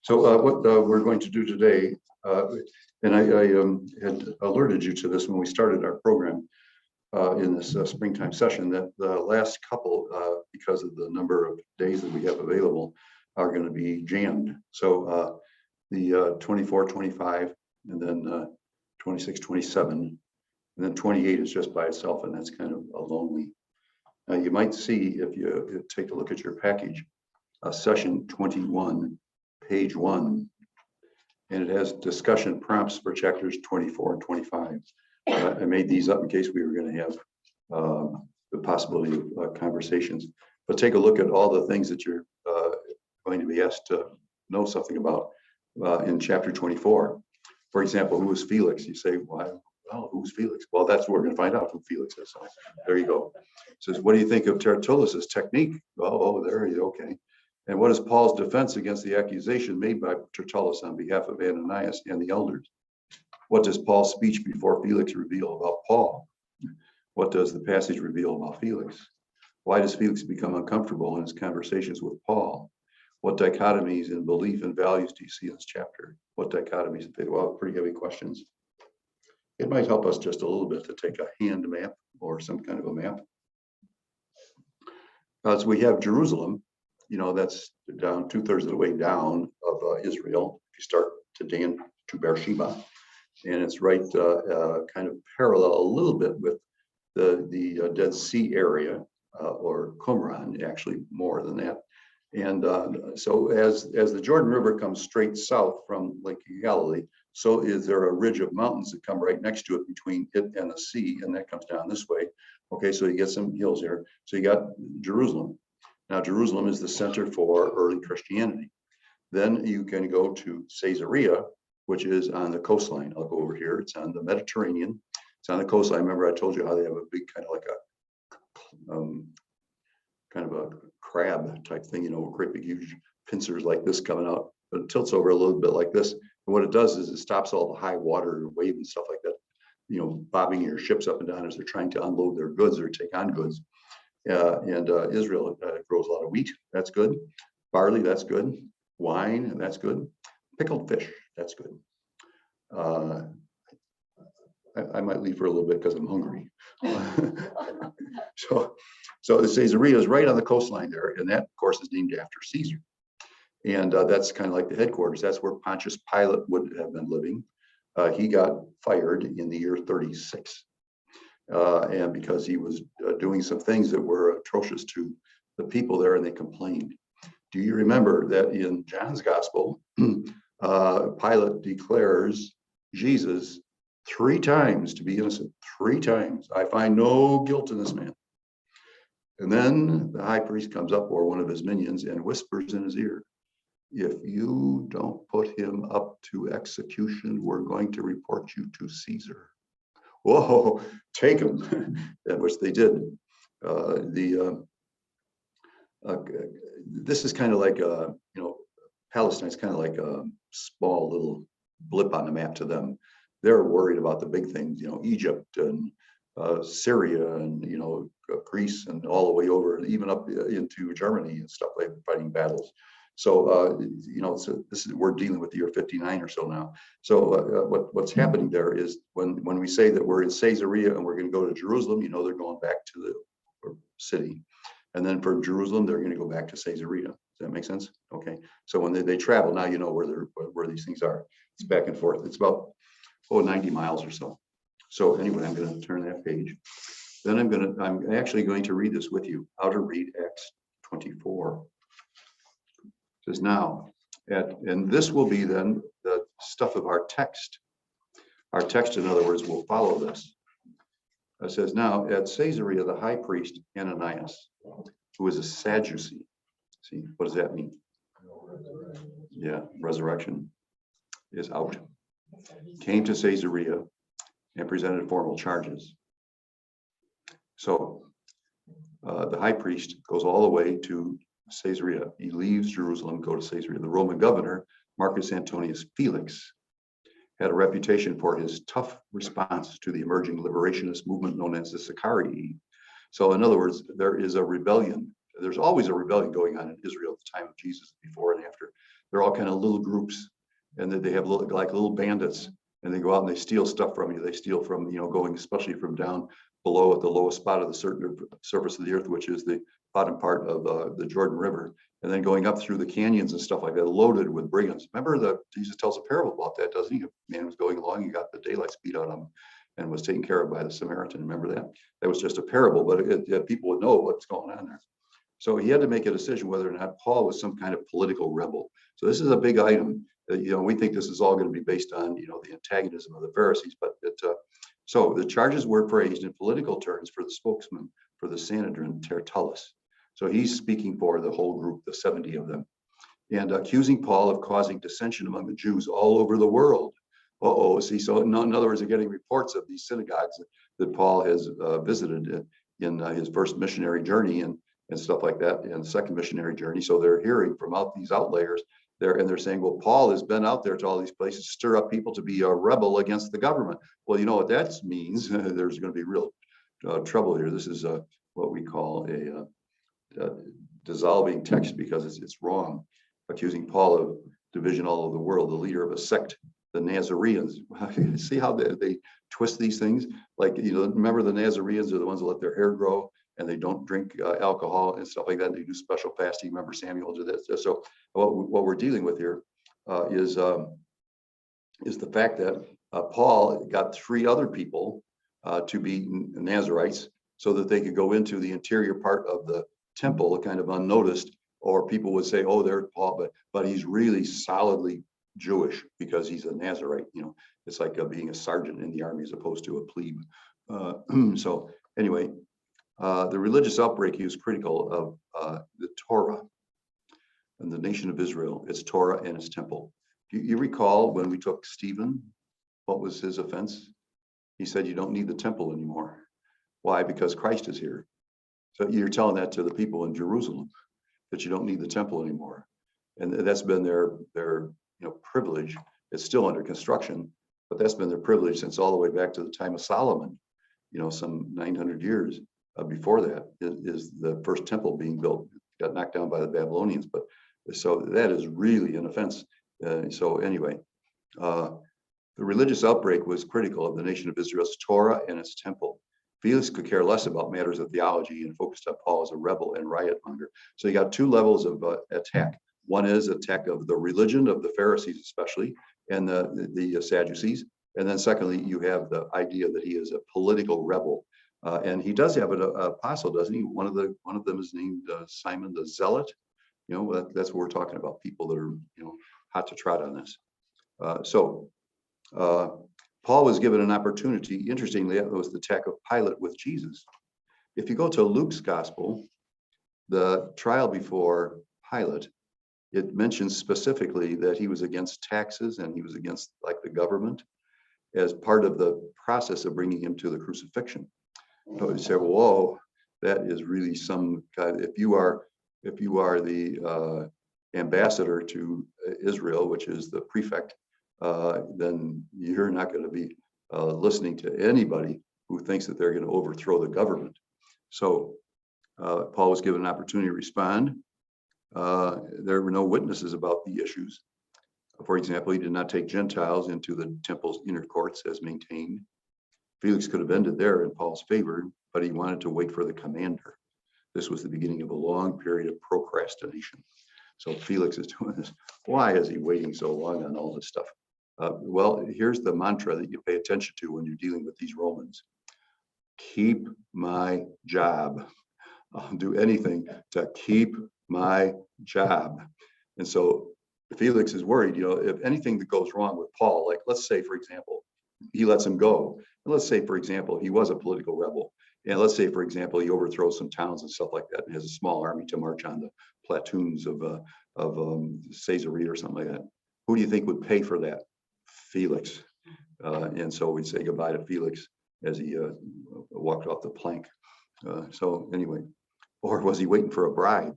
So what we're going to do today, and I had alerted you to this when we started our program in this springtime session, that the last couple, because of the number of days that we have available, are going to be jammed. So the 24, 25, and then 26, 27, and then 28 is just by itself, and that's kind of a lonely. You might see, if you take a look at your package, session 21, page 1, and it has discussion prompts for chapters 24 and 25. I made these up in case we were going to have the possibility of conversations. But take a look at all the things that you're going to be asked to know something about in chapter 24. For example, who is Felix? You say, well, who's Felix? Well, that's what we're going to find out, who Felix is. So there you go. It says, what do you think of Tertullus's technique? Oh, there you go. Okay. And what is Paul's defense against the accusation made by Tertullus on behalf of Ananias and the elders? What does Paul's speech before Felix reveal about Paul? What does the passage reveal about Felix? Why does Felix become uncomfortable in his conversations with Paul? What dichotomies in belief and values do you see in this chapter? What dichotomies? Well, pretty heavy questions. It might help us just a little bit to take a hand map or some kind of a map. So we have Jerusalem, that's down 2/3 of the way down of Israel. If you start to Dan to Beersheba, and it's right kind of parallel a little bit with the Dead Sea area, or Qumran, actually more than that. And so as the Jordan River comes straight south from Lake Galilee, so is there a ridge of mountains that come right next to it between it and the sea, and that comes down this way. Okay, so you get some hills here. So you got Jerusalem. Now, Jerusalem is the center for early Christianity. Then you can go to Caesarea, which is on the coastline. I'll go over here. It's on the Mediterranean. It's on the coastline. Remember, I told you how they have a big kind of like a crab type thing, great big huge pincers like this coming out, but it tilts over a little bit like this. And what it does is it stops all the high water and wave and stuff like that, bobbing your ships up and down as they're trying to unload their goods or take on goods. And Israel grows a lot of wheat. That's good. Barley, that's good. Wine, that's good. Pickled fish, that's good. I might leave for a little bit because I'm hungry. So the Caesarea is right on the coastline there, and that, of course, is named after Caesar. And that's kind of like the headquarters. That's where Pontius Pilate would have been living. He got fired in the year 36, and because he was doing some things that were atrocious to the people there, and they complained. Do you remember that in John's Gospel, Pilate declares Jesus 3 times to be innocent? 3 times. I find no guilt in this man. And then the high priest comes up, or one of his minions, and whispers in his ear, if you don't put him up to execution, we're going to report you to Caesar. Whoa, take him, which they did. This is kind of like, Palestine's kind of like a small little blip on the map to them. They're worried about the big things, Egypt and Syria and, Greece and all the way over, even up into Germany and stuff, like fighting battles. So, so this is, we're dealing with the year 59 or so now. So what's happening there is when we say that we're in Caesarea and we're going to go to Jerusalem, they're going back to the city. And then for Jerusalem, they're going to go back to Caesarea. Does that make sense? Okay. So when they travel, now you know where these things are. It's back and forth. It's about 90 miles or so. So anyway, I'm going to turn that page. Then I'm actually going to read this with you. How to read Acts 24. It says now, and this will be then the stuff of our text. Our text, in other words, will follow this. It says now, at Caesarea, the high priest Ananias, who is a Sadducee. See, what does that mean? Yeah, resurrection is out. Came to Caesarea and presented formal charges. So the high priest goes all the way to Caesarea. He leaves Jerusalem, go to Caesarea. The Roman governor, Marcus Antonius Felix, had a reputation for his tough response to the emerging liberationist movement known as the Sicarii. So in other words, there is a rebellion there's always a rebellion going on in Israel at the time of Jesus, before and after. They're all kind of little groups, and they have like little bandits, and they go out and they steal stuff from you. They steal from, going especially from down below at the lowest spot of the surface of the earth, which is the bottom part of the Jordan River, and then going up through the canyons and stuff like that, loaded with brigands. Remember that Jesus tells a parable about that, doesn't he? A man was going along, he got the daylights beat out of him and was taken care of by the Samaritan. Remember that? That was just a parable, but people would know what's going on there. So he had to make a decision whether or not Paul was some kind of political rebel. So this is a big item. We think this is all going to be based on, the antagonism of the Pharisees. But so the charges were phrased in political terms for the spokesman for the Sanhedrin, Tertullus. So he's speaking for the whole group, the 70 of them, and accusing Paul of causing dissension among the Jews all over the world. See, so in other words, they're getting reports of these synagogues that Paul has visited in his first missionary journey and stuff like that, and the second missionary journey. So they're hearing from these outliers there, and they're saying, well, Paul has been out there to all these places, stir up people to be a rebel against the government. Well, you know what that means? There's going to be real trouble here. This is what we call a dissolving text, because it's wrong, accusing Paul of division all over the world, the leader of a sect, the Nazarenes. See how they twist these things? Like, remember the Nazarenes are the ones that let their hair grow and they don't drink alcohol and stuff like that. They do special fasting. Remember Samuel did that. So what we're dealing with here is the fact that Paul got 3 other people to be Nazarites so that they could go into the interior part of the temple kind of unnoticed, or people would say, oh, there's Paul, but he's really solidly Jewish because he's a Nazarite. It's like being a sergeant in the army as opposed to a plebe. So anyway, the religious outbreak, he was critical of the Torah and the nation of Israel, its Torah and its temple. You recall when we took Stephen, what was his offense? He said, you don't need the temple anymore. Why? Because Christ is here. So you're telling that to the people in Jerusalem, that you don't need the temple anymore. And that's been their privilege. It's still under construction, but that's been their privilege since all the way back to the time of Solomon, some 900 years before that is the first temple being built. It got knocked down by the Babylonians, but so that is really an offense. So anyway, the religious outbreak was critical of the nation of Israel's Torah and its temple. Felix could care less about matters of theology and focused on Paul as a rebel and riot monger. So you got 2 levels of attack. One is attack of the religion of the Pharisees, especially, and the Sadducees. And then secondly, you have the idea that he is a political rebel. And he does have an apostle, doesn't he? One of them is named Simon the Zealot. That's what we're talking about, people that are, hot to trot on this. Paul was given an opportunity. Interestingly, it was the attack of Pilate with Jesus. If you go to Luke's gospel, the trial before Pilate, it mentions specifically that he was against taxes and he was against the government as part of the process of bringing him to the crucifixion. So you say, whoa, that is really some kind. If you are the ambassador to Israel, which is the prefect, then you're not going to be listening to anybody who thinks that they're going to overthrow the government. So Paul was given an opportunity to respond. There were no witnesses about the issues. For example, he did not take Gentiles into the temple's inner courts as maintained. Felix could have ended there in Paul's favor, but he wanted to wait for the commander. This was the beginning of a long period of procrastination. So Felix is doing this. Why is he waiting so long on all this stuff? Well, here's the mantra that you pay attention to when you're dealing with these Romans. Keep my job. I'll do anything to keep my job. And so Felix is worried, if anything that goes wrong with Paul, like let's say, for example, he lets him go. And let's say, for example, he was a political rebel. And let's say, for example, he overthrows some towns and stuff like that and has a small army to march on the platoons of Caesarea or something like that. Who do you think would pay for that? Felix. And so we'd say goodbye to Felix as he walked off the plank. So anyway, or was he waiting for a bribe?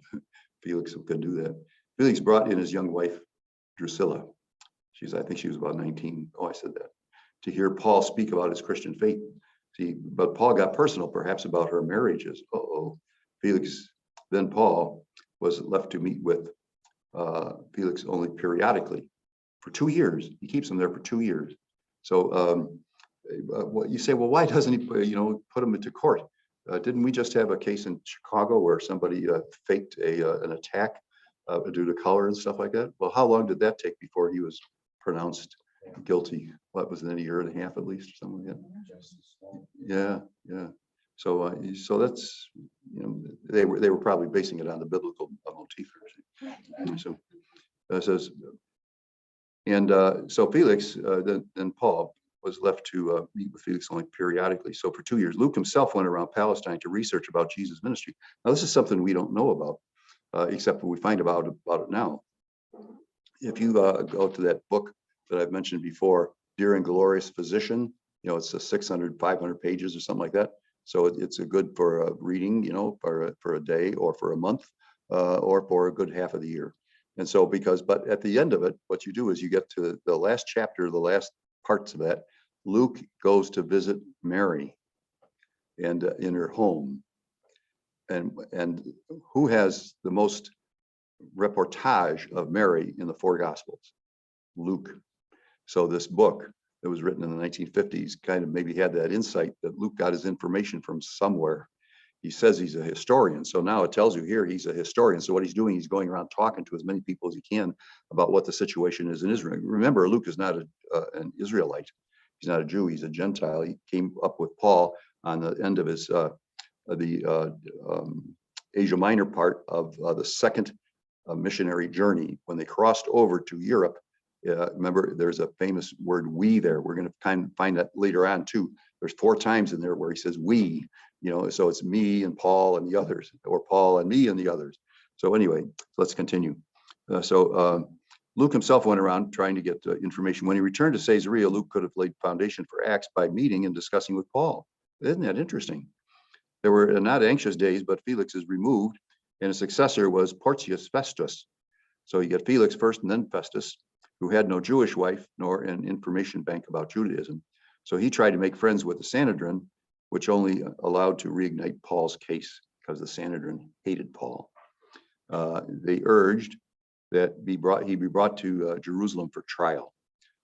Felix could do that. Felix brought in his young wife, Drusilla. I think she was about 19. Oh, I said that. To hear Paul speak about his Christian faith. See, but Paul got personal, perhaps, about her marriages. Felix Then Paul was left to meet with Felix only periodically for 2 years. He keeps him there for 2 years. So what you say, well, why doesn't he, put him into court? Didn't we just have a case in Chicago where somebody faked an attack due to color and stuff like that? Well, how long did that take before he was pronounced guilty? What was it, a year and a half at least, or something like that? Yeah, yeah. So that's, they were probably basing it on the biblical motif. So it says, and so Felix, then Paul was left to meet with Felix only periodically. So for 2 years, Luke himself went around Palestine to research about Jesus' ministry. Now, this is something we don't know about, except we find about it now. If you go to that book that I've mentioned before, Dear and Glorious Physician, it's a 600, 500 pages or something like that. So it's a good for reading, for a day or for a month or for a good half of the year. And so but at the end of it, what you do is you get to the last chapter, the last parts of that. Luke goes to visit Mary and in her home. And who has the most reportage of Mary in the 4 Gospels? Luke. So this book that was written in the 1950s kind of maybe had that insight that Luke got his information from somewhere. He says he's a historian. So now it tells you here he's a historian. So what he's doing, he's going around talking to as many people as he can about what the situation is in Israel. Remember, Luke is not an Israelite. He's not a Jew. He's a Gentile. He came up with Paul on the end of his Asia Minor part of the second missionary journey when they crossed over to Europe. Remember, there's a famous word "we" there. We're going to kind of find that later on too. There's 4 times in there where he says "we," so it's me and Paul and the others, or Paul and me and the others. So anyway, let's continue. Luke himself went around trying to get information. When he returned to Caesarea, Luke could have laid foundation for Acts by meeting and discussing with Paul. Isn't that interesting? There were not anxious days, but Felix is removed, and his successor was Porcius Festus. So you get Felix first and then Festus, who had no Jewish wife nor an information bank about Judaism. So he tried to make friends with the Sanhedrin, which only allowed to reignite Paul's case because the Sanhedrin hated Paul. They urged that he be brought to Jerusalem for trial.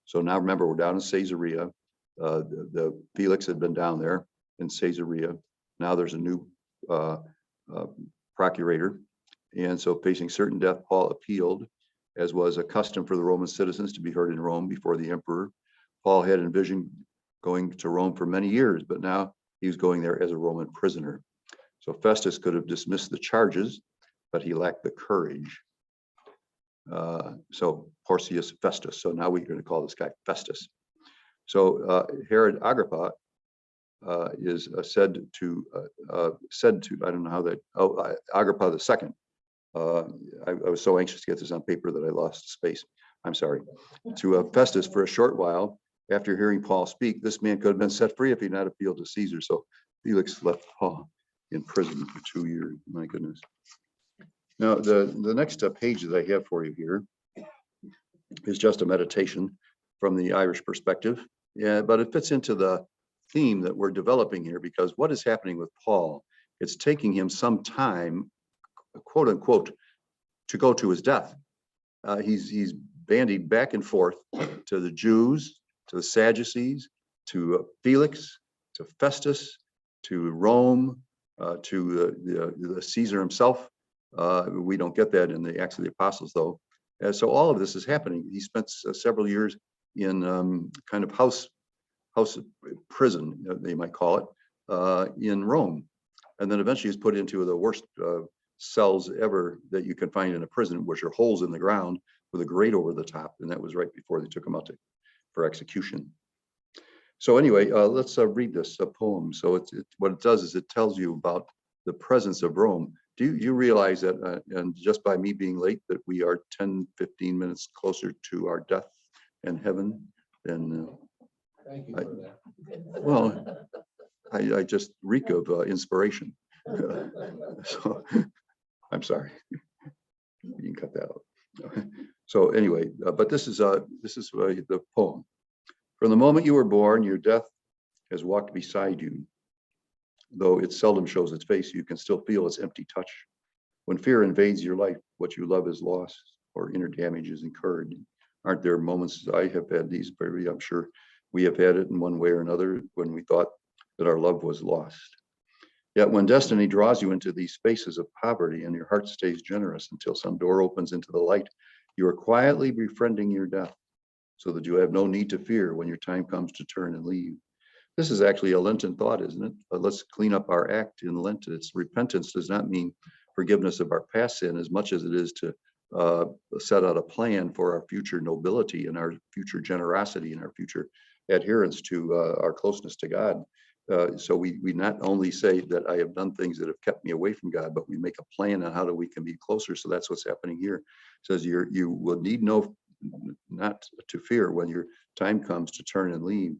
So now remember, we're down in Caesarea. The Felix had been down there in Caesarea. Now there's a new procurator. And so facing certain death, Paul appealed, as was a custom for the Roman citizens to be heard in Rome before the emperor. Paul had envisioned going to Rome for many years, but now he was going there as a Roman prisoner. So Festus could have dismissed the charges, but he lacked the courage. So Porcius Festus. So now we're going to call this guy Festus. So Herod Agrippa is said to, I don't know how that, Agrippa II. I was so anxious to get this on paper that I lost space. I'm sorry. To Festus for a short while. After hearing Paul speak, this man could have been set free if he had not appealed to Caesar. So Felix left Paul in prison for 2 years. My goodness. Now, the next page that I have for you here is just a meditation from the Irish perspective. Yeah, but it fits into the theme that we're developing here, because what is happening with Paul, it's taking him some time, quote unquote, to go to his death. He's bandied back and forth to the Jews, to the Sadducees, to Felix, to Festus, to Rome, to the Caesar himself. We don't get that in the Acts of the Apostles, though. So all of this is happening. He spent several years in kind of house prison, they might call it, in Rome. And then eventually he's put into the worst cells ever that you can find in a prison, which are holes in the ground with a grate over the top. And that was right before they took him out for execution. So anyway, let's read this poem. So what it does is it tells you about the presence of Rome. Do you realize that, and just by me being late, that we are 10, 15 minutes closer to our death and heaven than Thank you for that. well, I just reek of inspiration. So I'm sorry. You can cut that out. So anyway, but this is the poem. From the moment you were born, your death has walked beside you. Though it seldom shows its face, you can still feel its empty touch. When fear invades your life, what you love is lost or inner damage is incurred. Aren't there moments, I have had these, very, I'm sure we have had it in one way or another, when we thought that our love was lost. Yet when destiny draws you into these spaces of poverty and your heart stays generous until some door opens into the light, you are quietly befriending your death so that you have no need to fear when your time comes to turn and leave. This is actually a Lenten thought, isn't it? But let's clean up our act in Lent. It's repentance does not mean forgiveness of our past sin as much as it is to set out a plan for our future nobility and our future generosity and our future adherence to our closeness to God. So we not only say that I have done things that have kept me away from God, but we make a plan on how we can be closer. So that's what's happening here. It says you will need not to fear when your time comes to turn and leave,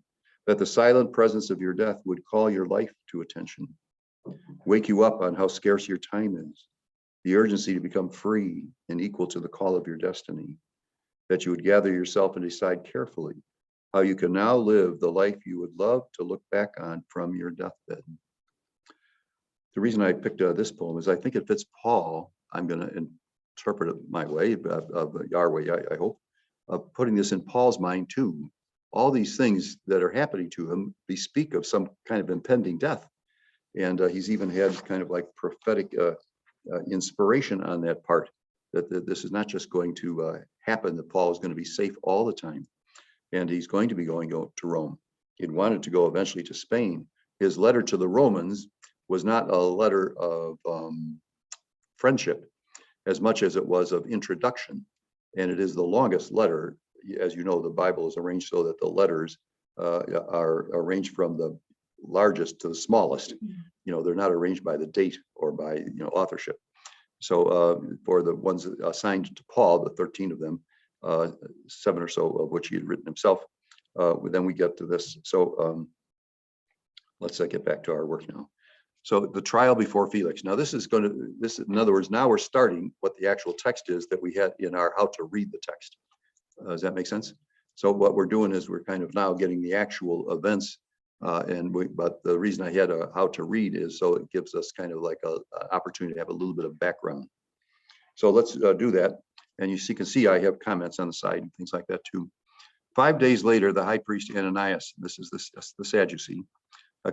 that the silent presence of your death would call your life to attention, wake you up on how scarce your time is, the urgency to become free and equal to the call of your destiny, that you would gather yourself and decide carefully how you can now live the life you would love to look back on from your deathbed. The reason I picked this poem is I think it fits Paul. I'm going to interpret it my way, of our way, I hope, of putting this in Paul's mind too. All these things that are happening to him bespeak of some kind of impending death. And he's even had kind of like prophetic inspiration on that part, that this is not just going to happen, that Paul is going to be safe all the time. And he's going to be going to Rome. He'd wanted to go eventually to Spain. His letter to the Romans was not a letter of friendship as much as it was of introduction. And it is the longest letter. As you know, the Bible is arranged so that the letters are arranged from the largest to the smallest. You know, they're not arranged by the date or by, authorship. So for the ones assigned to Paul, the 13 of them, 7 or so of which he had written himself, then we get to this. So let's get back to our work now. So the trial before Felix. Now this is in other words, now we're starting what the actual text is that we had in our how to read the text. Does that make sense? So what we're doing is we're kind of now getting the actual events, but the reason I had a how to read is so it gives us kind of like a opportunity to have a little bit of background. So let's do that. And you can see I have comments on the side and things like that too. 5 days later, the high priest Ananias, this is the Sadducee,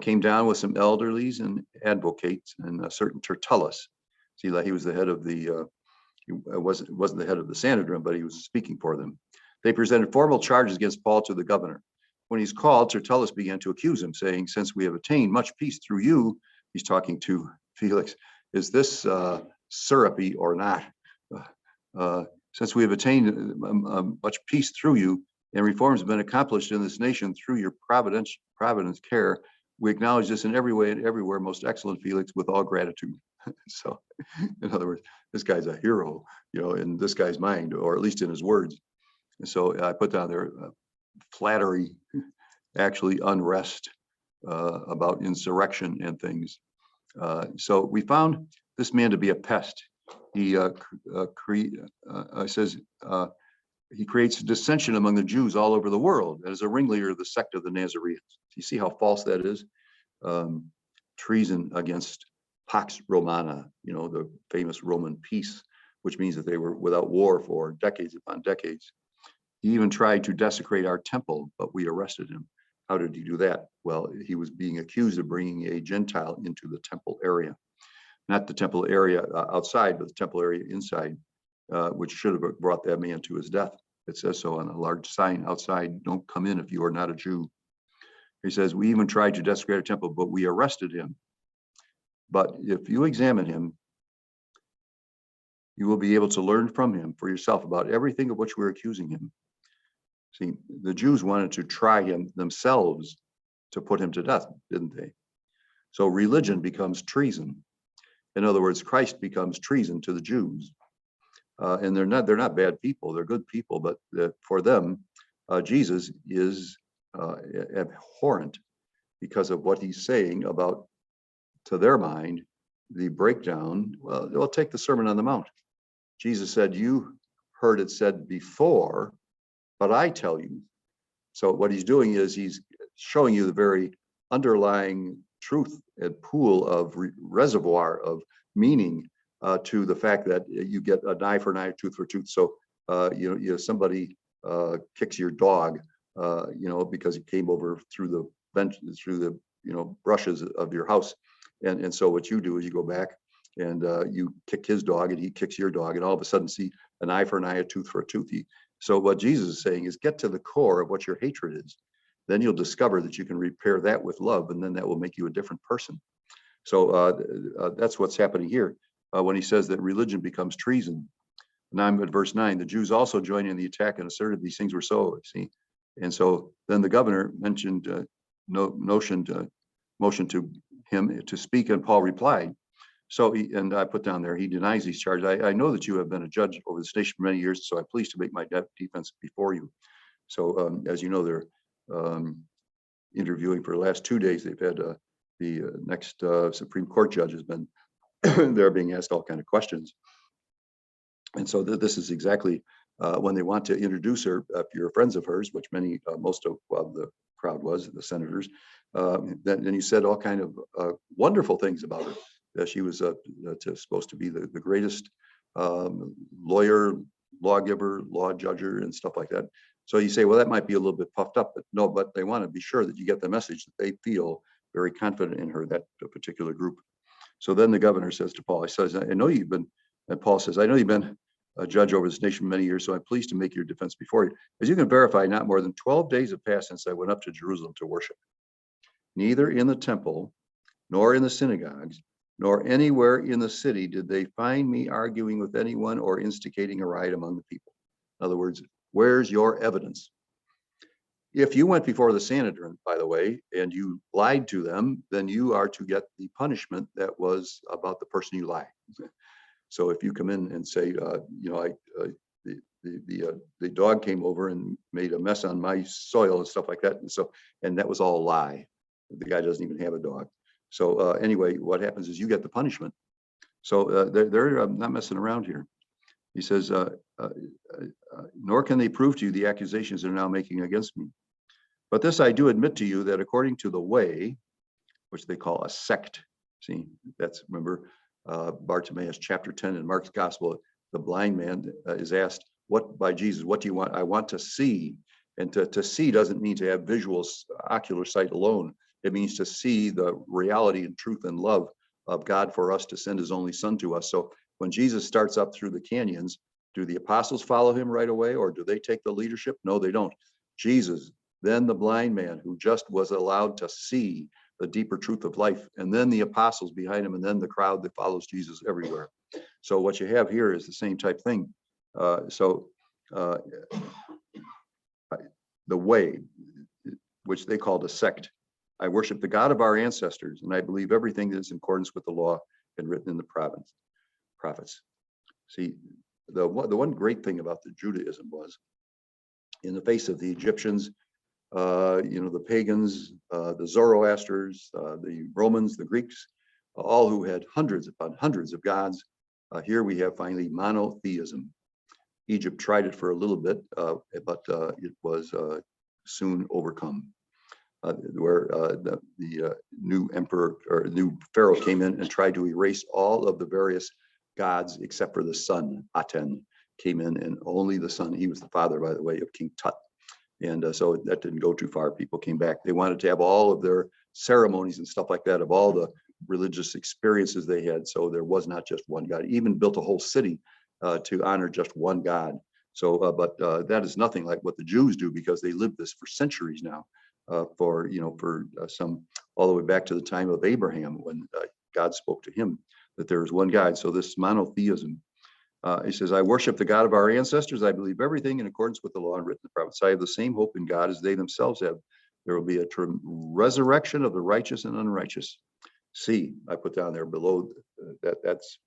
came down with some elderlies and advocates and a certain Tertullus. See, like he was the head of the, he wasn't the head of the Sanhedrin, but he was speaking for them. They presented formal charges against Paul to the governor. When he's called, Tertullus began to accuse him, saying, "Since we have attained much peace through you," he's talking to Felix, "is this syrupy or not? Since we have attained much peace through you, and reforms have been accomplished in this nation through your providence care, we acknowledge this in every way and everywhere, most excellent Felix, with all gratitude." So, in other words, this guy's a hero, in this guy's mind, or at least in his words. And so I put down there flattery, actually unrest about insurrection and things. So we found this man to be a pest. He says he creates dissension among the Jews all over the world as a ringleader of the sect of the Nazarenes. Do you see how false that is? Treason against Pax Romana, the famous Roman peace, which means that they were without war for decades upon decades. He even tried to desecrate our temple, but we arrested him. How did he do that? Well, he was being accused of bringing a Gentile into the temple area. Not the temple area outside, but the temple area inside, which should have brought that man to his death. It says so on a large sign outside, "Don't come in if you are not a Jew." He says, "We even tried to desecrate a temple, but we arrested him. But if you examine him, you will be able to learn from him for yourself about everything of which we're accusing him." See, the Jews wanted to try him themselves to put him to death, didn't they? So religion becomes treason. In other words, Christ becomes treason to the Jews. And they're not bad people, they're good people, but for them, Jesus is abhorrent because of what he's saying about, to their mind, the breakdown. Well, they'll take the Sermon on the Mount. Jesus said, "You heard it said before, but I tell you." So what he's doing is he's showing you the very underlying truth and pool of reservoir of meaning to the fact that you get an eye for an eye, tooth for tooth. So somebody kicks your dog, because he came over through the bench, through the brushes of your house, and so what you do is you go back and you kick his dog, and he kicks your dog, and all of a sudden see an eye for an eye, a tooth for a tooth. So what Jesus is saying is get to the core of what your hatred is. Then you'll discover that you can repair that with love, and then that will make you a different person. So that's what's happening here when he says that religion becomes treason. Now I'm at verse 9. The Jews also joined in the attack and asserted these things were so. See, and so then the governor mentioned motion to him to speak, and Paul replied. So and I put down there, he denies these charges. I know that you have been a judge over this nation for many years, so I'm pleased to make my defense before you. So as you know, they're interviewing for the last 2 days. They've had the next Supreme Court judge has been they're being asked all kind of questions. And so this is exactly when they want to introduce her, if you're friends of hers, which most of the crowd was, the senators, then he said all kind of wonderful things about her. That she was supposed to be the greatest lawyer, lawgiver, law judger, and stuff like that. So you say, well, that might be a little bit puffed up, but no, but they want to be sure that you get the message that they feel very confident in her, that particular group. So then the governor says to Paul, he says, I know you've been, and Paul says, I know you've been a judge over this nation many years, so I'm pleased to make your defense before you. As you can verify, not more than 12 days have passed since I went up to Jerusalem to worship. Neither in the temple, nor in the synagogues, nor anywhere in the city did they find me arguing with anyone or instigating a riot among the people. In other words, where's your evidence? If you went before the Sanhedrin, by the way, and you lied to them, then you are to get the punishment that was about the person you lied. So if you come in and say, the dog came over and made a mess on my soil and stuff like that, and that was all a lie. The guy doesn't even have a dog. So anyway, what happens is you get the punishment. So they're not messing around here. He says, nor can they prove to you the accusations they're now making against me. But this I do admit to you, that according to the way, which they call a sect, see, that's, remember, Bartimaeus chapter 10 in Mark's gospel, the blind man is asked, what by Jesus, what do you want? I want to see. And to see doesn't mean to have visual, ocular sight alone. It means to see the reality and truth and love of God for us to send his only son to us. So when Jesus starts up through the canyons, do the apostles follow him right away, or do they take the leadership? No, they don't. Jesus, then the blind man who just was allowed to see the deeper truth of life, and then the apostles behind him, and then the crowd that follows Jesus everywhere. So what you have here is the same type thing. The way, which they called a sect. I worship the God of our ancestors, and I believe everything that is in accordance with the law and written in the prophets. See, the one great thing about the Judaism was, in the face of the Egyptians, the pagans, the Zoroasters, the Romans, the Greeks, all who had hundreds upon hundreds of gods, here we have finally monotheism. Egypt tried it for a little bit, but it was soon overcome. Where the new emperor or new pharaoh came in and tried to erase all of the various gods except for the son. Aten came in, and only the son. He was the father, by the way, of King Tut. And so that didn't go too far. People came back. They wanted to have all of their ceremonies and stuff like that, of all the religious experiences they had. So there was not just one God. Even built a whole city to honor just one God. So, but that is nothing like what the Jews do, because they lived this for centuries now. For some, all the way back to the time of Abraham, when God spoke to him that there is one God. So this monotheism, he says, I worship the God of our ancestors. I believe everything in accordance with the law and written in the prophets. I have the same hope in God as they themselves have. There will be a resurrection of the righteous and unrighteous. See, I put down there below that's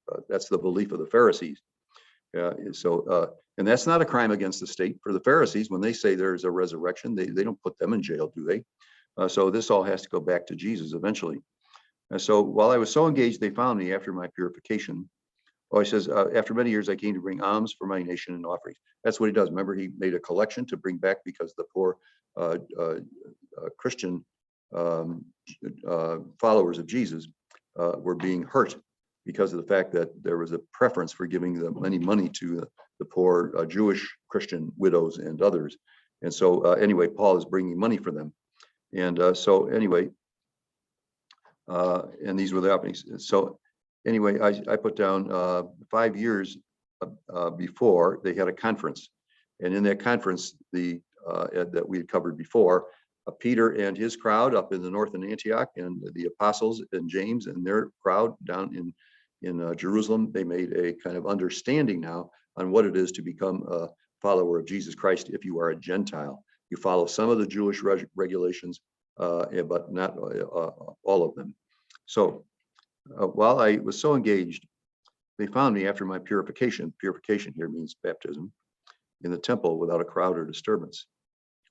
the belief of the Pharisees. And that's not a crime against the state. For the Pharisees, when they say there's a resurrection, they don't put them in jail, do they? So this all has to go back to Jesus eventually. And so while I was so engaged, they found me after my purification. Oh, he says, after many years, I came to bring alms for my nation and offerings. That's what he does. Remember, he made a collection to bring back because the poor Christian followers of Jesus were being hurt because of the fact that there was a preference for giving them any money to the poor Jewish Christian widows and others. And so anyway, Paul is bringing money for them. And so anyway, and these were the openings. So anyway, I put down 5 years before they had a conference. And in that conference, that we had covered before, Peter and his crowd up in the north in Antioch, and the apostles and James and their crowd down in Jerusalem, they made a kind of understanding now on what it is to become a follower of Jesus Christ if you are a Gentile. You follow some of the Jewish regulations, but not all of them. So while I was so engaged, they found me after my purification. Purification here means baptism, in the temple without a crowd or disturbance.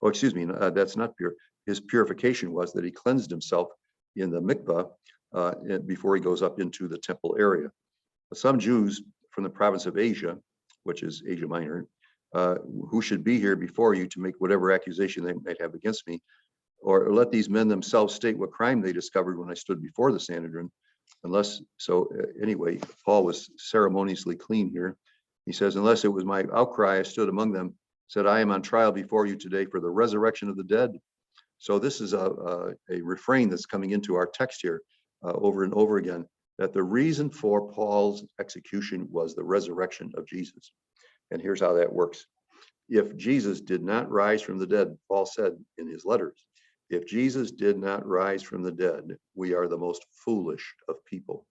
Oh, excuse me, that's not pure. His purification was that he cleansed himself in the mikvah before he goes up into the temple area. Some Jews from the province of Asia, which is Asia Minor, who should be here before you to make whatever accusation they might have against me, or let these men themselves state what crime they discovered when I stood before the Sanhedrin. Unless, so anyway, Paul was ceremoniously clean here. He says, unless it was my outcry, I stood among them, said, I am on trial before you today for the resurrection of the dead. So this is a refrain that's coming into our text here over and over again, that the reason for Paul's execution was the resurrection of Jesus. And here's how that works. If Jesus did not rise from the dead, Paul said in his letters, if Jesus did not rise from the dead, we are the most foolish of people.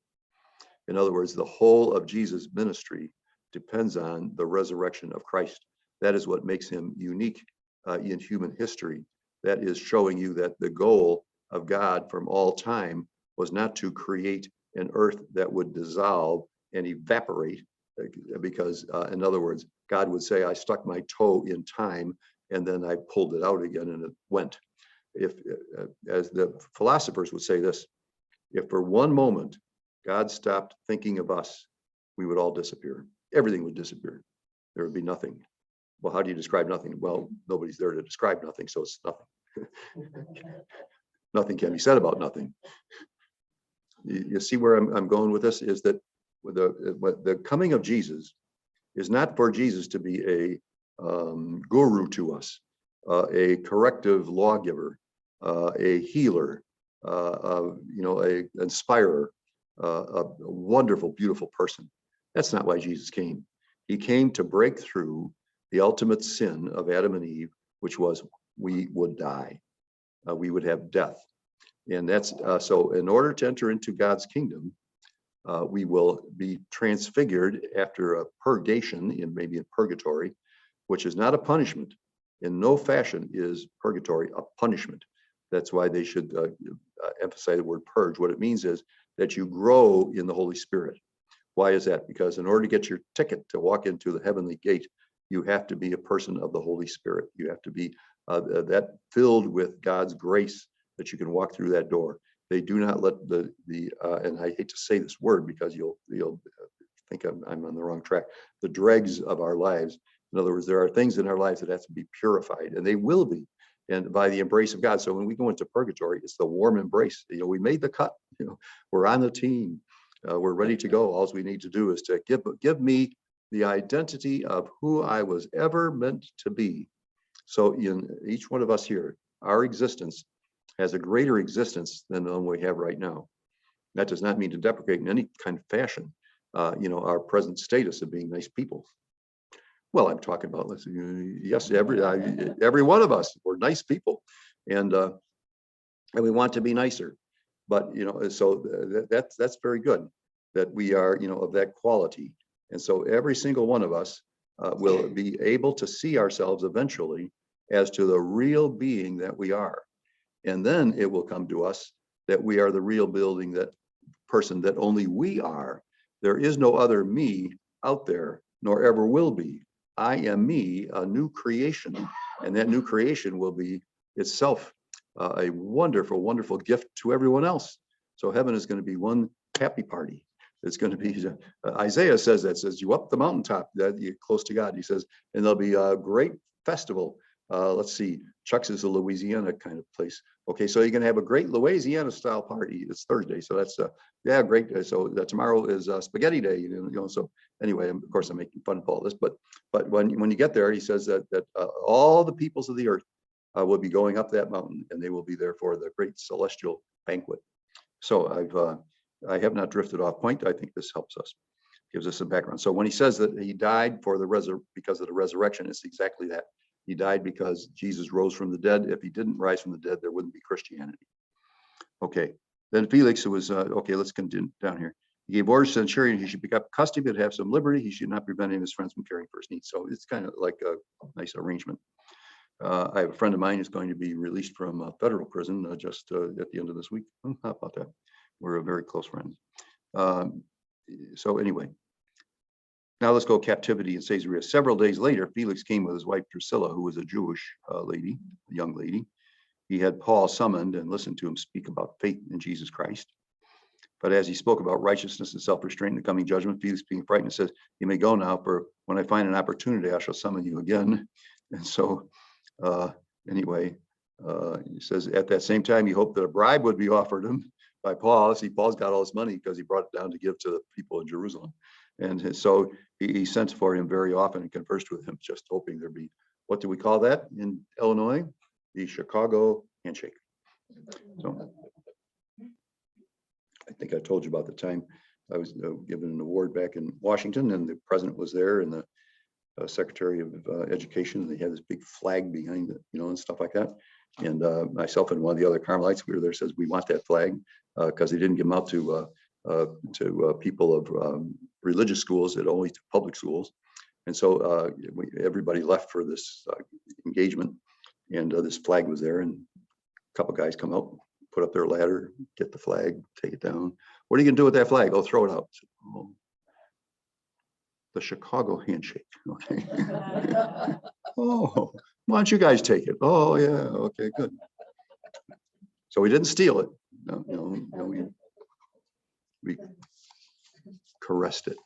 In other words, the whole of Jesus' ministry depends on the resurrection of Christ. That is what makes him unique in human history. That is showing you that the goal of God from all time was not to create an earth that would dissolve and evaporate, because in other words, God would say, I stuck my toe in time and then I pulled it out again and it went. If, as the philosophers would say this, if for one moment God stopped thinking of us, we would all disappear. Everything would disappear. There would be nothing. Well, how do you describe nothing? Well, nobody's there to describe nothing, so it's nothing. Nothing can be said about nothing. You see where I'm going with this? Is that the coming of Jesus is not for Jesus to be a guru to us, a corrective lawgiver, a healer, a inspirer, a wonderful, beautiful person. That's not why Jesus came. He came to break through the ultimate sin of Adam and Eve, which was we would die. We would have death. And that's so in order to enter into God's kingdom, we will be transfigured after a purgation, maybe in purgatory, which is not a punishment. In no fashion is purgatory a punishment. That's why they should emphasize the word purge. What it means is that you grow in the Holy Spirit. Why is that? Because in order to get your ticket to walk into the heavenly gate, you have to be a person of the Holy Spirit. You have to be that filled with God's grace that you can walk through that door. They do not let and I hate to say this word because you'll think I'm on the wrong track, the dregs of our lives. In other words, there are things in our lives that have to be purified, and they will be, and by the embrace of God. So when we go into purgatory, it's the warm embrace. We made the cut. We're on the team. We're ready to go. All we need to do is to give me the identity of who I was ever meant to be. So in each one of us here, our existence has a greater existence than the one we have right now. That does not mean to deprecate in any kind of fashion, our present status of being nice people. Well, I'm talking about, yes, every one of us, we're nice people, and we want to be nicer. But so that's very good that we are of that quality. And so every single one of us will be able to see ourselves eventually as to the real being that we are. And then it will come to us that we are the real person that only we are. There is no other me out there, nor ever will be. I am me, a new creation, and that new creation will be itself a wonderful, wonderful gift to everyone else. So heaven is going to be one happy party. It's going to be, Isaiah says you up the mountaintop, that you're close to God. He says, and there'll be a great festival Let's see, Chuck's is a Louisiana kind of place. Okay, so you're gonna have a great Louisiana style party. It's Thursday, so that's yeah, great. So tomorrow is spaghetti day. So anyway, of course I'm making fun of all this, but when you get there, he says that all the peoples of the earth will be going up that mountain, and they will be there for the great celestial banquet. So I have not drifted off point. I think this helps us, gives us some background. So when he says that he died for because of the resurrection, it's exactly that. He died because Jesus rose from the dead. If he didn't rise from the dead, there wouldn't be Christianity. Okay, then Felix was, okay, let's continue down here. He gave orders to the centurion, he should pick up custody, but have some liberty. He should not prevent any of his friends from caring for his needs. So it's kind of like a nice arrangement. I have a friend of mine who's going to be released from federal prison just at the end of this week. How about that? We're a very close friends. So anyway, now let's go captivity in Caesarea. Several days later, Felix came with his wife Drusilla, who was a Jewish lady, a young lady. He had Paul summoned and listened to him speak about faith in Jesus Christ. But as he spoke about righteousness and self-restraint and the coming judgment, Felix, being frightened, says, "You may go now, for when I find an opportunity, I shall summon you again." And so anyway, he says, at that same time, he hoped that a bribe would be offered him by Paul. See, Paul's got all this money because he brought it down to give to the people in Jerusalem. And so he sent for him very often and conversed with him, just hoping there'd be, what do we call that in Illinois? The Chicago handshake. So I think I told you about the time I was given an award back in Washington, and the president was there, and the Secretary of Education, and they had this big flag behind it, and stuff like that. And myself and one of the other Carmelites, we were there, says we want that flag because they didn't give them out to people of religious schools, it only to public schools. And so everybody left for this engagement, and this flag was there, and a couple guys come out, put up their ladder, get the flag, take it down. What are you gonna do with that flag? Oh, throw it out. Oh, the Chicago handshake. Okay. Oh, why don't you guys take it? Oh yeah, okay, good. So we didn't steal it. No, we caressed it.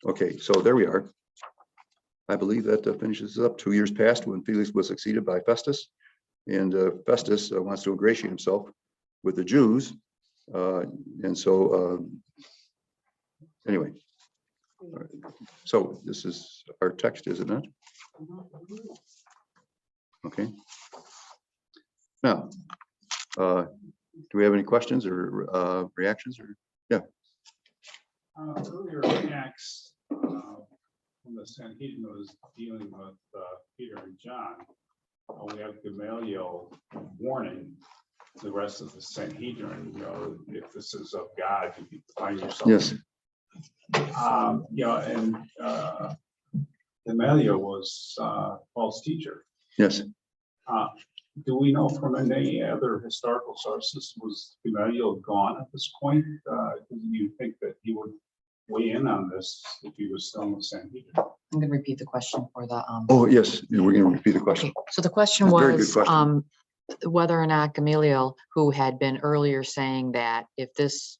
Okay, so there we are. I believe that finishes up. 2 years passed when Felix was succeeded by Festus, and Festus wants to ingratiate himself with the Jews, and so anyway. So this is our text, is it not? Okay. Now, do we have any questions or reactions? Or yeah. Earlier in Acts, when the Sanhedrin was dealing with Peter and John, we have Gamaliel warning the rest of the Sanhedrin, if this is of God, you find yourself. Yes. And Gamaliel was false teacher. Yes. Do we know from any other historical sources, was Gamaliel gone at this point? Do you think that he would weigh in on this if he was still in the Sanhedrin? I'm going to repeat the question for the. Oh yes, we're going to repeat the question. Okay. So the question That's a very was good question. Whether or not Gamaliel, who had been earlier saying that if this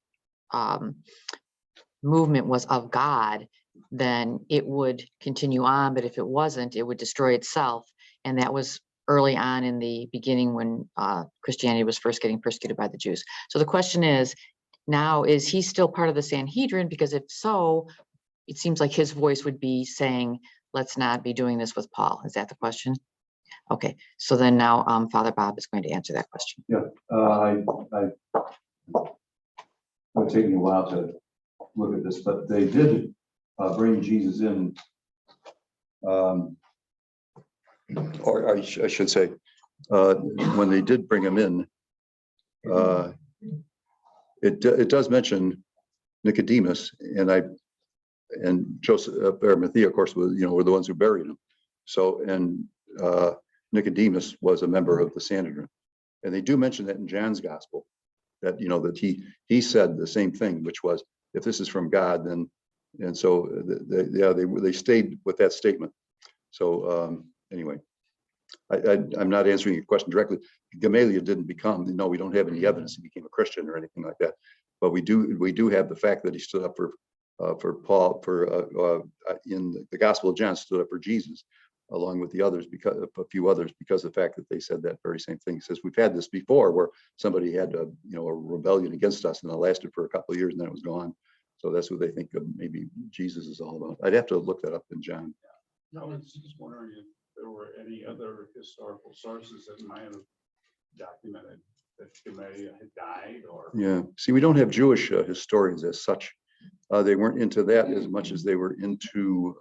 movement was of God, then it would continue on, but if it wasn't, it would destroy itself. And that was early on in the beginning when Christianity was first getting persecuted by the Jews. So the question is, now, is he still part of the Sanhedrin? Because if so, it seems like his voice would be saying, let's not be doing this with Paul. Is that the question? Okay, so then now Father Bob is going to answer that question. Yeah, it's taking a while to look at this, but they did bring Jesus in, or I should say, when they did bring him in, it does mention Nicodemus, and Joseph of Arimathea, of course, were the ones who buried him. So, and Nicodemus was a member of the Sanhedrin, and they do mention that in John's gospel, that that he said the same thing, which was, if this is from God, then, and so they stayed with that statement. So anyway, I'm not answering your question directly. Gamaliel didn't become, we don't have any evidence he became a Christian or anything like that, but we do have the fact that he stood up for Paul, in the Gospel of John, stood up for Jesus. along with the others, because a few others, because of the fact that they said that very same thing. He says, we've had this before where somebody had a rebellion against us, and it lasted for a couple of years and then it was gone. So that's what they think of maybe Jesus is all about. I'd have to look that up in John. I was just wondering if there were any other historical sources that might have documented that Gamaliel had died, or. Yeah, see, we don't have Jewish historians as such. They weren't into that as much as they were into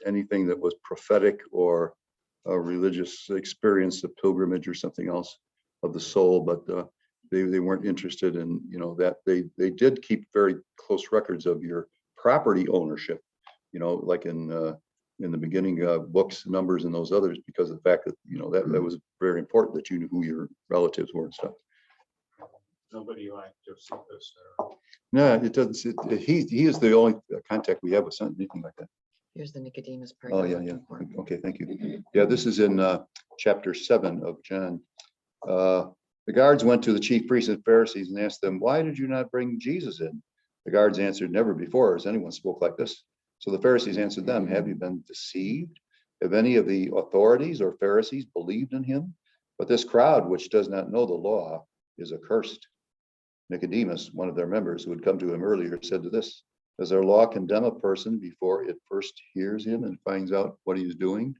anything that was prophetic or a religious experience, a pilgrimage or something else of the soul. But they weren't interested in, that. They did keep very close records of your property ownership, like in the beginning books, Numbers, and those others, because of the fact that, that was very important, that you knew who your relatives were and stuff. Nobody like Josephus or. No, it doesn't. He is the only contact we have with anything like that. Here's the Nicodemus part. Oh, yeah. Okay, thank you. Yeah, this is in chapter 7 of John. The guards went to the chief priests and Pharisees and asked them, why did you not bring Jesus in? The guards answered, never before has anyone spoke like this. So the Pharisees answered them, have you been deceived? Have any of the authorities or Pharisees believed in him? But this crowd, which does not know the law, is accursed. Nicodemus, one of their members who had come to him earlier, said to this, does our law condemn a person before it first hears him and finds out what he is doing?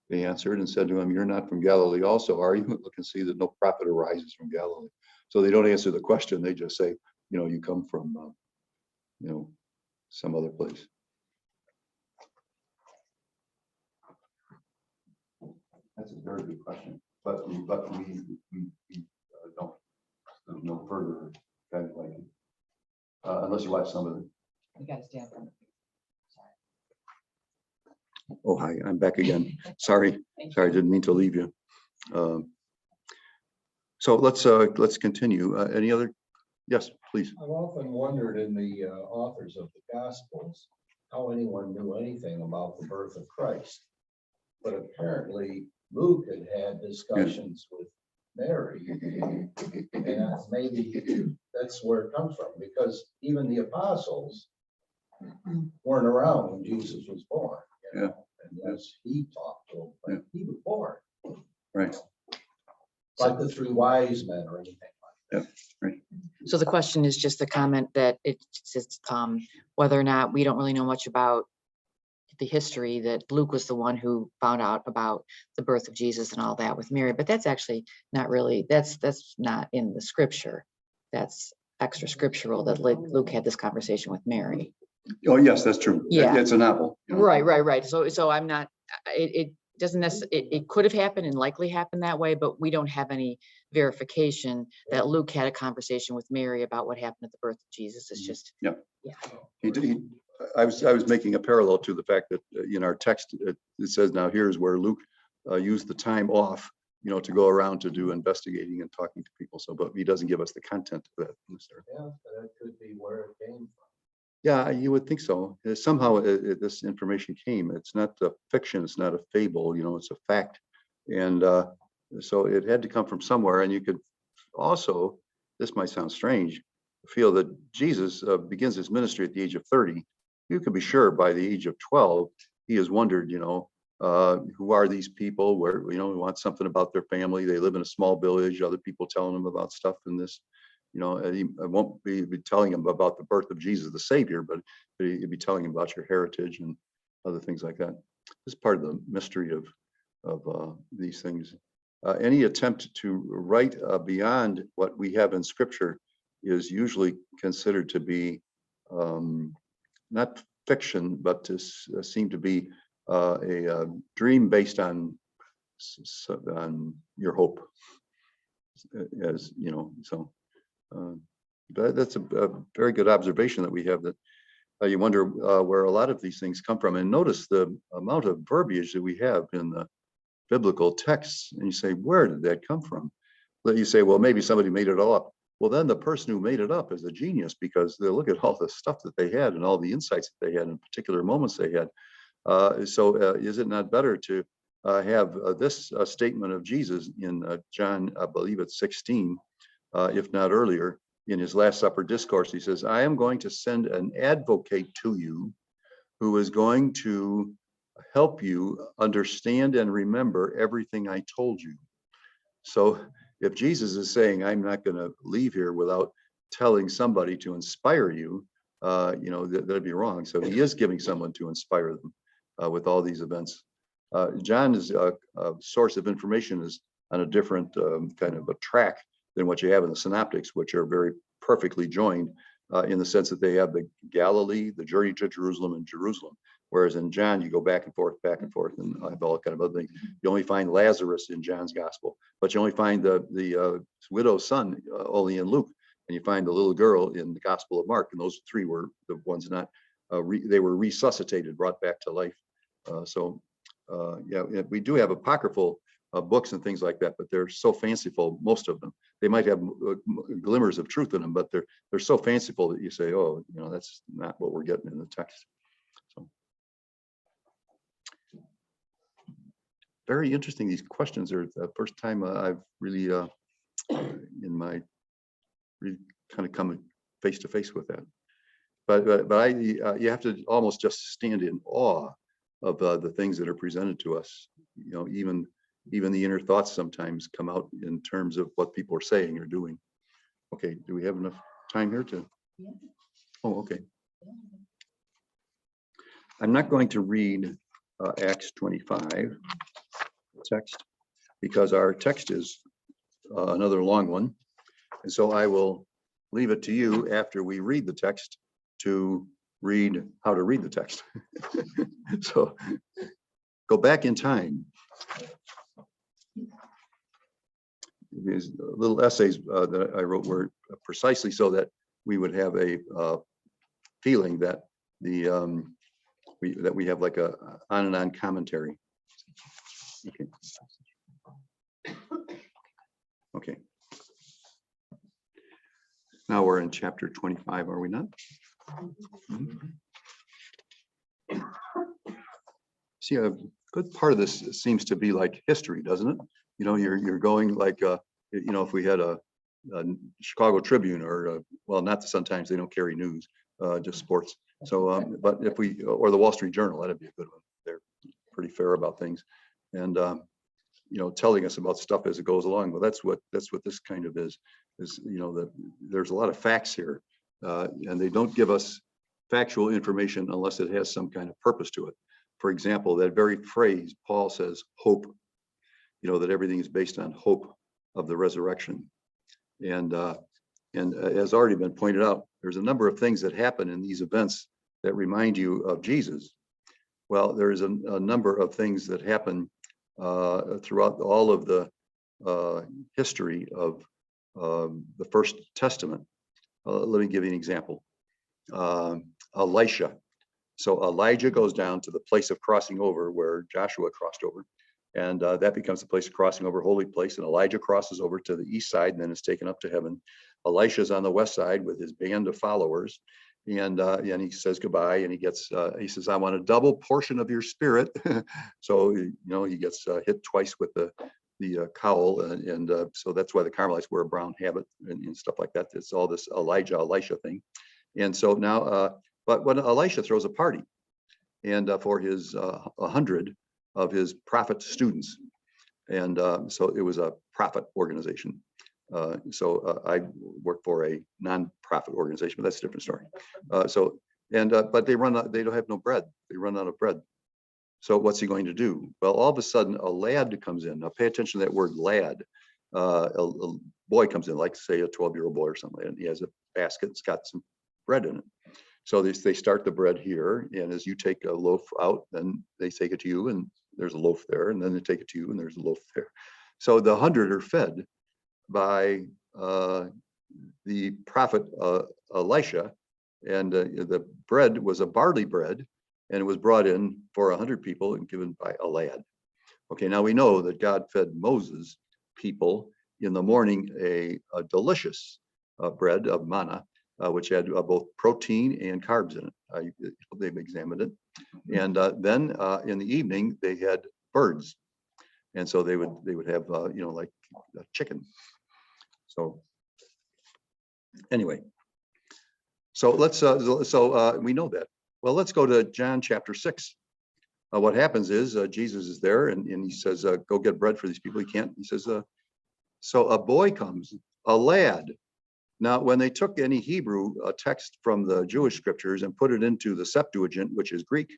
They answered and said to him, you're not from Galilee also, are you? Look and see that no prophet arises from Galilee. So they don't answer the question. They just say, you come from, some other place. That's a very good question, but we don't. There's no further kind of like, unless you watch some of it. You gotta stand from it. Oh, hi, I'm back again. Sorry, didn't mean to leave you. So let's continue. Any other? Yes, please. I've often wondered in the authors of the Gospels how anyone knew anything about the birth of Christ. But apparently Luke had discussions with Mary, and maybe that's where it comes from, because even the apostles weren't around when Jesus was born. Yeah. Unless he talked to him, but he was born. Right. Like the three wise men or anything like that. Right. So the question is just the comment that it's whether or not we don't really know much about the history, that Luke was the one who found out about the birth of Jesus and all that with Mary, but that's actually not really, that's not in the scripture. That's extra scriptural that Luke had this conversation with Mary. Oh, yes, that's true. Yeah. It's a novel. Right. So I'm not, it doesn't necessarily, it could have happened and likely happened that way, but we don't have any verification that Luke had a conversation with Mary about what happened at the birth of Jesus. It's just, I was making a parallel to the fact that in our text, it says now here's where Luke used the time off, to go around to do investigating and talking to people. So, but he doesn't give us the content of that. Yeah, that could be where it came from. Yeah, you would think so. Somehow this information came. It's not a fiction. It's not a fable. It's a fact. And so it had to come from somewhere. And you could also, this might sound strange, feel that Jesus begins his ministry at the age of 30. You can be sure by the age of 12, he has wondered, who are these people? Where, we want something about their family. They live in a small village. Other people telling them about stuff in this. I won't be telling him about the birth of Jesus, the Savior, but he'd be telling him about your heritage and other things like that. This is part of the mystery of these things. Any attempt to write beyond what we have in Scripture is usually considered to be not fiction, but to seem to be a dream based on your hope, as so. That's a very good observation that we have, that you wonder where a lot of these things come from. And notice the amount of verbiage that we have in the biblical texts. And you say, where did that come from? Then you say, well, maybe somebody made it all up. Well, then the person who made it up is a genius, because they look at all the stuff that they had and all the insights that they had in particular moments they had. So is it not better to have this statement of Jesus in John, I believe it's 16, if not earlier, in his Last Supper discourse? He says, I am going to send an advocate to you who is going to help you understand and remember everything I told you. So if Jesus is saying, I'm not going to leave here without telling somebody to inspire you, that'd be wrong. So he is giving someone to inspire them with all these events. John is a source of information is on a different kind of a track than what you have in the synoptics, which are very perfectly joined in the sense that they have the Galilee, the journey to Jerusalem, and Jerusalem. Whereas in John, you go back and forth, and have all kind of other things. You only find Lazarus in John's gospel, but you only find the widow's son only in Luke, and you find the little girl in the Gospel of Mark. And those three were the ones not, they were resuscitated, brought back to life. Yeah, we do have apocryphal books and things like that, but they're so fanciful, most of them. They might have glimmers of truth in them, but they're so fanciful that you say, oh, that's not what we're getting in the text. So very interesting. These questions are the first time I've really in my really kind of come face to face with that. But you have to almost just stand in awe of the things that are presented to us. Even the inner thoughts sometimes come out in terms of what people are saying or doing. Okay, do we have enough time here to? Yeah. Oh, okay. I'm not going to read Acts 25 text because our text is another long one. And so I will leave it to you after we read the text to read how to read the text. So go back in time. These little essays that I wrote were precisely so that we would have a feeling that we have like a on and on commentary. Okay. Okay. Now we're in chapter 25, are we not? Mm-hmm. See, a good part of this seems to be like history, doesn't it? You're going like, if we had a Chicago Tribune or, well, not the Sun-Times, they don't carry news, just sports. So, but if or the Wall Street Journal, that'd be a good one. They're pretty fair about things. And, telling us about stuff as it goes along. Well, that's what this kind of is that there's a lot of facts here, and they don't give us factual information unless it has some kind of purpose to it. For example, that very phrase, Paul says, hope, that everything is based on hope of the resurrection. And as already been pointed out, there's a number of things that happen in these events that remind you of Jesus. Well, there's a number of things that happen throughout all of the history of the First Testament. Let me give you an example. Elisha. So Elijah goes down to the place of crossing over where Joshua crossed over, and that becomes the place of crossing over, holy place. And Elijah crosses over to the east side and then is taken up to heaven. Elisha's on the west side with his band of followers, and he says goodbye, and he says, I want a double portion of your spirit. So he gets hit twice with the cowl, and so that's why the Carmelites wear a brown habit and stuff like that. It's all this Elisha thing. And so now, but when Elisha throws a party, and for his 100 of his prophet students, and so it was a prophet organization. So I work for a non-profit organization, but that's a different story. But they don't have no bread. They run out of bread. So what's he going to do? Well, all of a sudden, a lad comes in. Now pay attention to that word lad. A boy comes in, like say a 12-year-old boy or something, and he has a basket that's got some bread in it. So they start the bread here, and as you take a loaf out, then they take it to you, and there's a loaf there, and then they take it to you, and there's a loaf there. So the 100 are fed by the prophet Elisha, and the bread was a barley bread, and it was brought in for 100 people and given by a lad. Okay, now we know that God fed Moses' people in the morning a delicious bread of manna, which had both protein and carbs in it. They've examined it. And then in the evening, they had birds. And so they would have, like chicken. So anyway, so let's, we know that. Well, let's go to John chapter 6. what happens is Jesus is there and he says, go get bread for these people. He can't. He says, so a boy comes, a lad. Now, when they took any Hebrew text from the Jewish scriptures and put it into the Septuagint, which is Greek,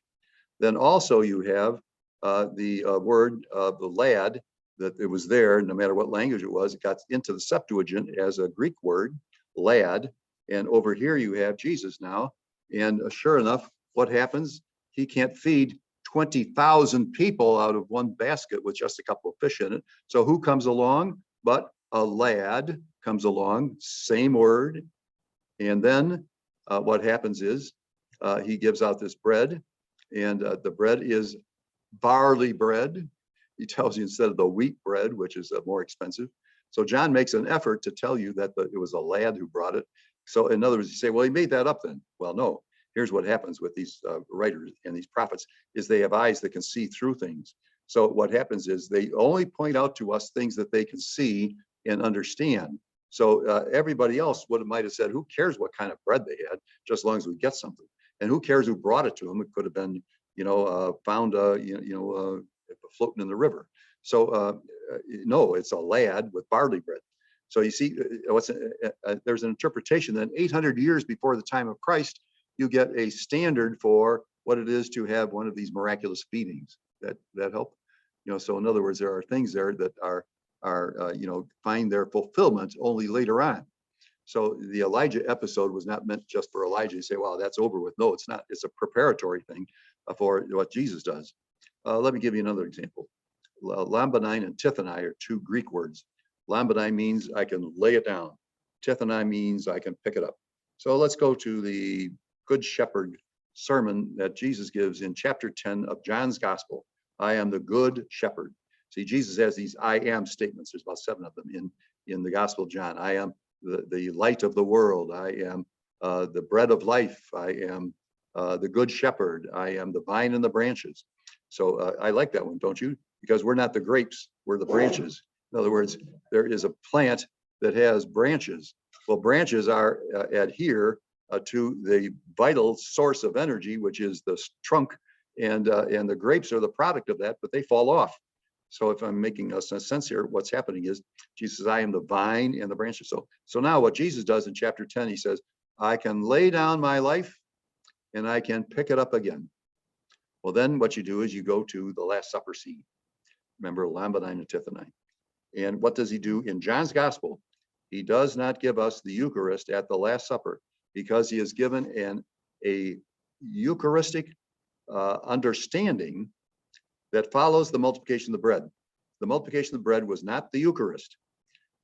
then also you have the word the lad, that it was there, no matter what language it was, it got into the Septuagint as a Greek word, lad. And over here you have Jesus now. And sure enough, what happens? He can't feed 20,000 people out of one basket with just a couple of fish in it. So who comes along? But a lad comes along, same word. And then what happens is he gives out this bread, and the bread is barley bread. He tells you instead of the wheat bread, which is more expensive. So John makes an effort to tell you that it was a lad who brought it. So in other words, you say, well, he made that up then. Well, no. Here's what happens with these writers and these prophets is they have eyes that can see through things. So what happens is they only point out to us things that they can see and understand. So everybody else might have said, who cares what kind of bread they had, just as long as we get something. And who cares who brought it to them? It could have been, found, floating in the river. So no, it's a lad with barley bread. So you see, there's an interpretation that 800 years before the time of Christ, you get a standard for what it is to have one of these miraculous feedings. That help? So in other words, there are things there that are find their fulfillment only later on. So the Elijah episode was not meant just for Elijah to say, wow, that's over with. No, it's not. It's a preparatory thing for what Jesus does. Let me give you another example. Lambanine and tithani are two Greek words. Lambanine means I can lay it down. Tithani means I can pick it up. So let's go to the Good Shepherd sermon that Jesus gives in chapter 10 of John's Gospel. I am the Good Shepherd. See, Jesus has these I am statements. There's about 7 of them in the Gospel of John. I am the light of the world. I am the bread of life. I am the Good Shepherd. I am the vine and the branches. So I like that one, don't you? Because we're not the grapes, we're the branches. In other words, there is a plant that has branches. Well, branches are adhere to the vital source of energy, which is the trunk, and the grapes are the product of that, but they fall off. So if I'm making a sense here, what's happening is Jesus says, I am the vine and the branches. So now what Jesus does in chapter 10, he says, I can lay down my life and I can pick it up again. Well, then what you do is you go to the Last Supper scene. Remember, Lambanine and tithani. And what does he do in John's Gospel? He does not give us the Eucharist at the Last Supper because he has given a Eucharistic understanding that follows the multiplication of the bread. The multiplication of the bread was not the Eucharist.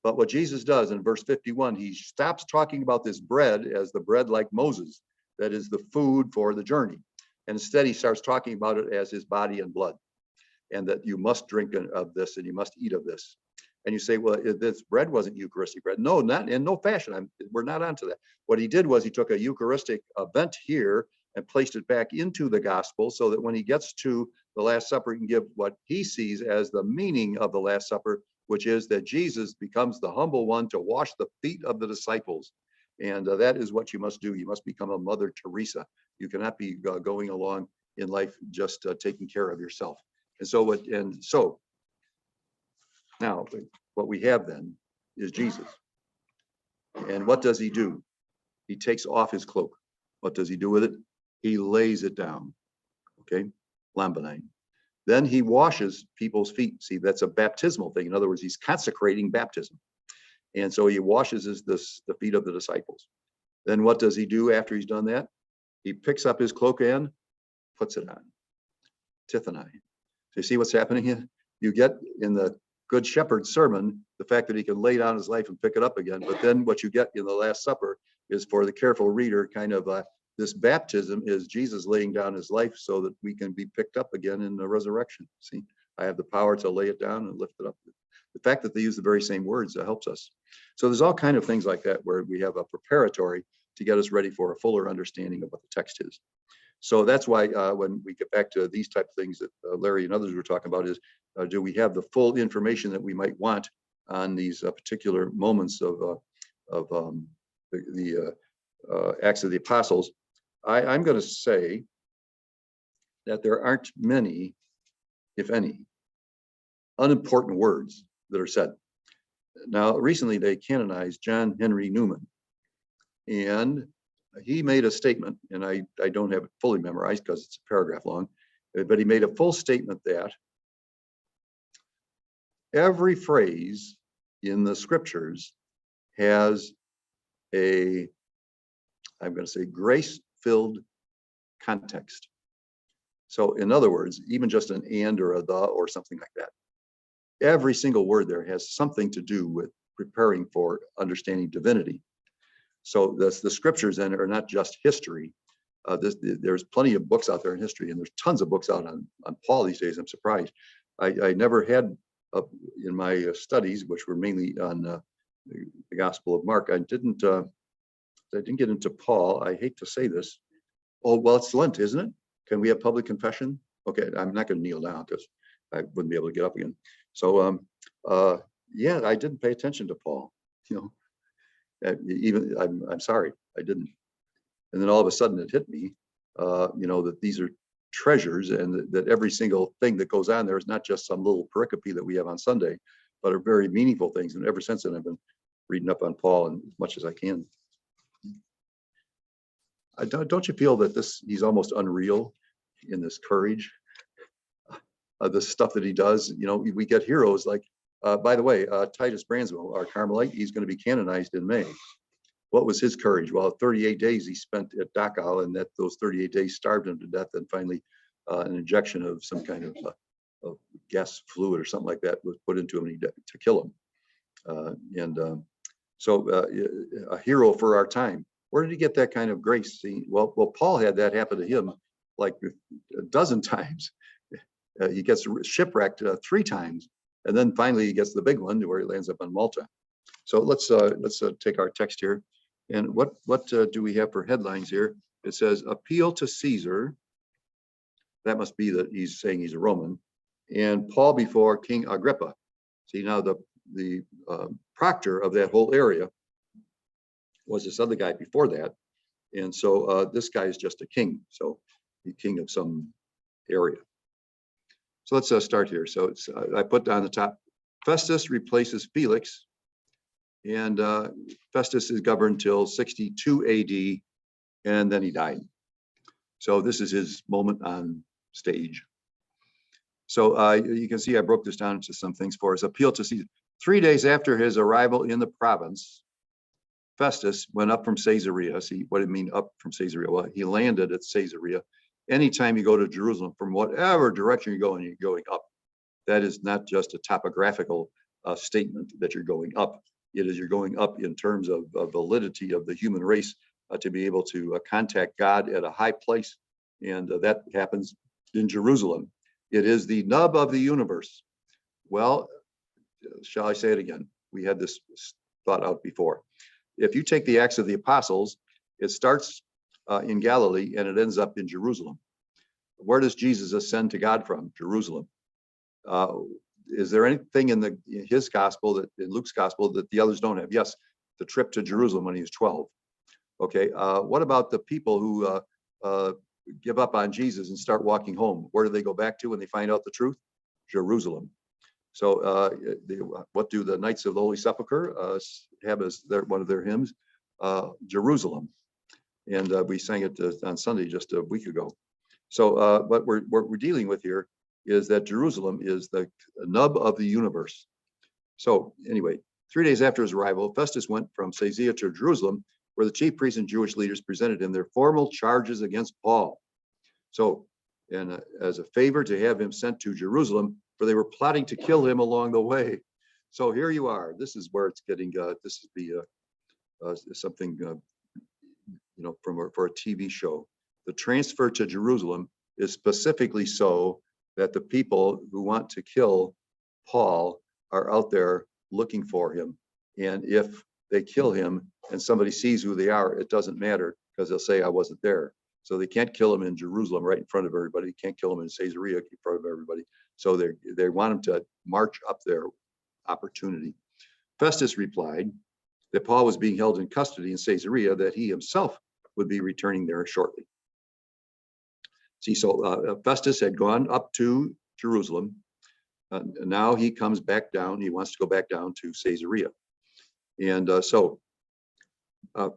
But what Jesus does in verse 51, he stops talking about this bread as the bread like Moses, that is the food for the journey. And instead, he starts talking about it as his body and blood, and that you must drink of this and you must eat of this. And you say, well, this bread wasn't Eucharistic bread. No, not in no fashion. We're not onto that. What he did was he took a Eucharistic event here and placed it back into the gospel so that when he gets to the Last Supper, he can give what he sees as the meaning of the Last Supper, which is that Jesus becomes the humble one to wash the feet of the disciples. And that is what you must do. You must become a Mother Teresa. You cannot be going along in life just taking care of yourself. And so now what we have then is Jesus. And what does he do? He takes off his cloak. What does he do with it? He lays it down. Okay, Lambanine. Then he washes people's feet. See, that's a baptismal thing. In other words, he's consecrating baptism. And so he washes the feet of the disciples. Then what does he do after he's done that? He picks up his cloak and puts it on. Tithani. So you see what's happening here? You get in the Good Shepherd sermon, the fact that he can lay down his life and pick it up again. But then what you get in the Last Supper is, for the careful reader, kind of this baptism is Jesus laying down his life so that we can be picked up again in the resurrection. See, I have the power to lay it down and lift it up. The fact that they use the very same words helps us. So there's all kind of things like that where we have a preparatory to get us ready for a fuller understanding of what the text is. So that's why when we get back to these type of things that Larry and others were talking about is, do we have the full information that we might want on these particular moments of the Acts of the Apostles? I'm going to say that there aren't many, if any, unimportant words that are said. Now, recently they canonized John Henry Newman, and he made a statement, and I don't have it fully memorized because it's a paragraph long, but he made a full statement that every phrase in the scriptures has a, I'm going to say, grace-filled context. So in other words, even just an and or a the or something like that, every single word there has something to do with preparing for understanding divinity. So the scriptures then are not just history. There's plenty of books out there in history, and there's tons of books out on Paul these days. I'm surprised. I never had in my studies, which were mainly on the Gospel of Mark, I didn't get into Paul. I hate to say this. Oh, well, it's Lent, isn't it? Can we have public confession? Okay, I'm not going to kneel down because I wouldn't be able to get up again. So yeah, I didn't pay attention to Paul. You know, even I'm sorry, I didn't. And then all of a sudden it hit me, you know, that these are treasures, and that every single thing that goes on there is not just some little pericope that we have on Sunday, but are very meaningful things. And ever since then, I've been reading up on Paul and as much as I can. Don't you feel that he's almost unreal in this courage, the stuff that he does? You know, we get heroes like, by the way, Titus Branswell, our Carmelite, he's going to be canonized in May. What was his courage? Well, 38 days he spent at Dachau, and that those 38 days starved him to death. And finally, an injection of some kind of gas fluid or something like that was put into him to kill him. So a hero for our time. Where did he get that kind of grace? Well, Paul had that happen to him like a dozen times. He gets shipwrecked 3 times, and then finally he gets the big one where he lands up on Malta. So let's take our text here. And what do we have for headlines here? It says, appeal to Caesar. That must be that he's saying he's a Roman. And Paul before King Agrippa. See, now the proctor of that whole area was this other guy before that. And so this guy is just a king. So the king of some area. So let's start here. So it's, I put down the top, Festus replaces Felix. And Festus is governed till 62 AD, and then he died. So this is his moment on stage. So you can see I broke this down into some things for us. Appeal to Caesar. 3 days after his arrival in the province, Festus went up from Caesarea. See, what did it mean up from Caesarea? Well, he landed at Caesarea. Anytime you go to Jerusalem, from whatever direction you're going up. That is not just a topographical statement that you're going up. It is you're going up in terms of validity of the human race to be able to contact God at a high place. And that happens in Jerusalem. It is the nub of the universe. Well, shall I say it again? We had this thought out before. If you take the Acts of the Apostles, it starts in Galilee and it ends up in Jerusalem. Where does Jesus ascend to God from? Jerusalem. Is there anything in his gospel, that in Luke's gospel, that the others don't have? Yes, the trip to Jerusalem when he was 12. Okay, what about the people who give up on Jesus and start walking home? Where do they go back to when they find out the truth? Jerusalem. So what do the Knights of the Holy Sepulchre have as one of their hymns? Jerusalem. And we sang it on Sunday just a week ago. So what we're dealing with here is that Jerusalem is the nub of the universe. So anyway, 3 days after his arrival, Festus went from Caesarea to Jerusalem, where the chief priests and Jewish leaders presented him their formal charges against Paul. So, and as a favor to have him sent to Jerusalem, for they were plotting to kill him along the way. So here you are. This is where it's getting. This is the something you know, for a TV show. The transfer to Jerusalem is specifically so that the people who want to kill Paul are out there looking for him. And if they kill him and somebody sees who they are, it doesn't matter, because they'll say I wasn't there. So they can't kill him in Jerusalem right in front of everybody. Can't kill him in Caesarea in front of everybody. So they want him to march up their opportunity. Festus replied that Paul was being held in custody in Caesarea, that he himself would be returning there shortly. See, so Festus had gone up to Jerusalem. Now he comes back down. He wants to go back down to Caesarea. And so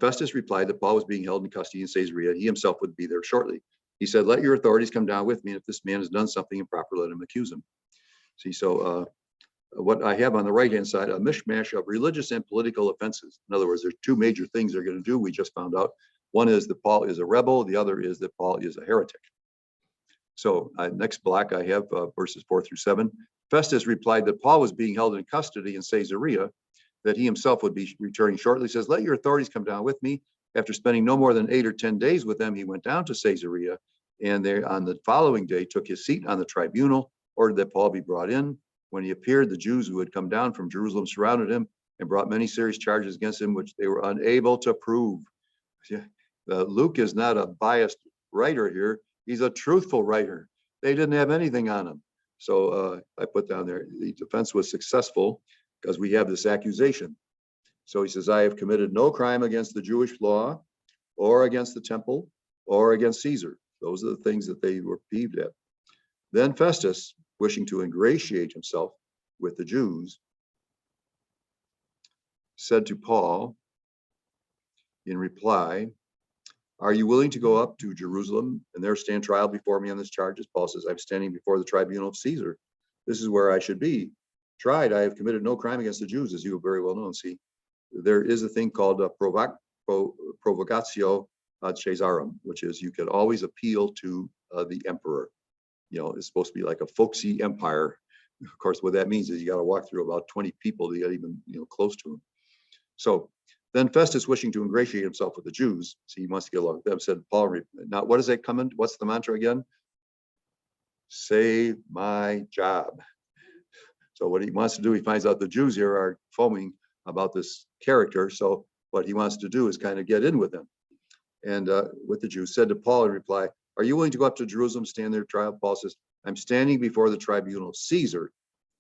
Festus replied that Paul was being held in custody in Caesarea. He himself would be there shortly. He said, let your authorities come down with me. And if this man has done something improper, let him accuse him. See, so what I have on the right-hand side, a mishmash of religious and political offenses. In other words, there's two major things they're going to do. We just found out. One is that Paul is a rebel. The other is that Paul is a heretic. So next block, I have verses 4-7. Festus replied that Paul was being held in custody in Caesarea, that he himself would be returning shortly. He says, let your authorities come down with me. After spending no more than 8 or 10 days with them, he went down to Caesarea, and there on the following day took his seat on the tribunal, ordered that Paul be brought in. When he appeared, the Jews who had come down from Jerusalem surrounded him and brought many serious charges against him, which they were unable to prove. Luke is not a biased writer here. He's a truthful writer. They didn't have anything on him. So I put down there, the defense was successful because we have this accusation. So he says, I have committed no crime against the Jewish law or against the temple or against Caesar. Those are the things that they were peeved at. Then Festus, wishing to ingratiate himself with the Jews, said to Paul in reply, are you willing to go up to Jerusalem and there stand trial before me on this charges? Paul says, I'm standing before the tribunal of Caesar. This is where I should be tried. I have committed no crime against the Jews, as you have very well known. See, there is a thing called provocatio ad Caesarem, which is you can always appeal to the emperor. You know, it's supposed to be like a folksy empire. Of course, what that means is you got to walk through about 20 people to get even, close to him. So then Festus, wishing to ingratiate himself with the Jews, see, he wants to get along with them, said, Paul, now what does that come in? What's the mantra again? Save my job. So what he wants to do, he finds out the Jews here are foaming about this character. So what he wants to do is kind of get in with them. And with the Jews, said to Paul in reply, are you willing to go up to Jerusalem, stand there trial? Paul says, I'm standing before the tribunal of Caesar.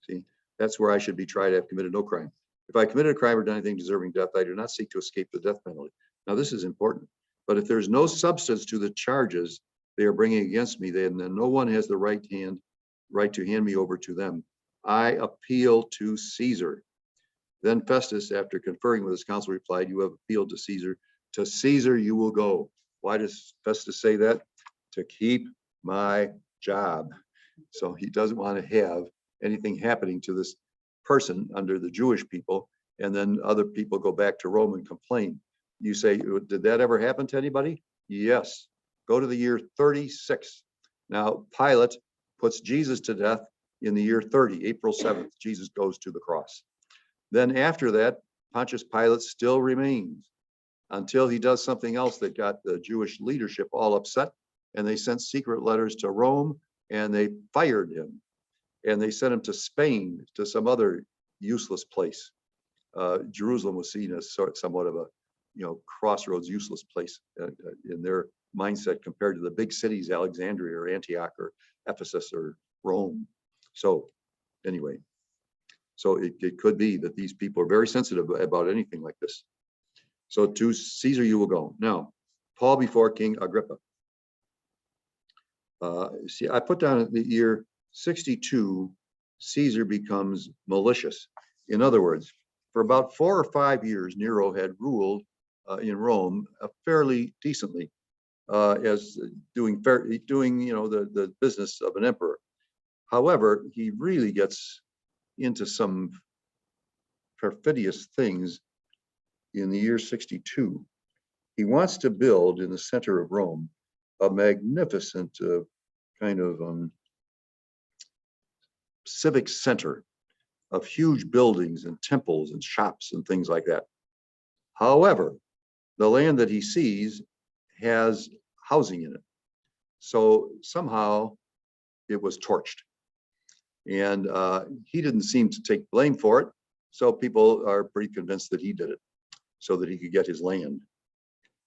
See, that's where I should be tried. I have committed no crime. If I committed a crime or done anything deserving death, I do not seek to escape the death penalty. Now, this is important. But if there's no substance to the charges they are bringing against me, then no one has the right to hand me over to them. I appeal to Caesar. Then Festus, after conferring with his council, replied, you have appealed to Caesar. To Caesar you will go. Why does Festus say that? To keep my job. So he doesn't want to have anything happening to this person under the Jewish people, and then other people go back to Rome and complain. You say, did that ever happen to anybody? Yes. Go to the year 36. Now, Pilate puts Jesus to death in the year 30, April 7th. Jesus goes to the cross. Then after that, Pontius Pilate still remains until he does something else that got the Jewish leadership all upset, and they sent secret letters to Rome, and they fired him. And they sent him to Spain, to some other useless place. Jerusalem was seen as somewhat of a, crossroads, useless place in their mindset compared to the big cities, Alexandria or Antioch or Ephesus or Rome. So anyway, so it could be that these people are very sensitive about anything like this. So to Caesar you will go. Now, Paul before King Agrippa. See, I put down the year 62, Caesar becomes malicious. In other words, for about 4 or 5 years, Nero had ruled in Rome fairly decently, as doing the business of an emperor. However, he really gets into some perfidious things in the year 62. He wants to build in the center of Rome a magnificent kind of civic center of huge buildings and temples and shops and things like that. However, the land that he sees has housing in it. So somehow it was torched. And he didn't seem to take blame for it. So people are pretty convinced that he did it so that he could get his land.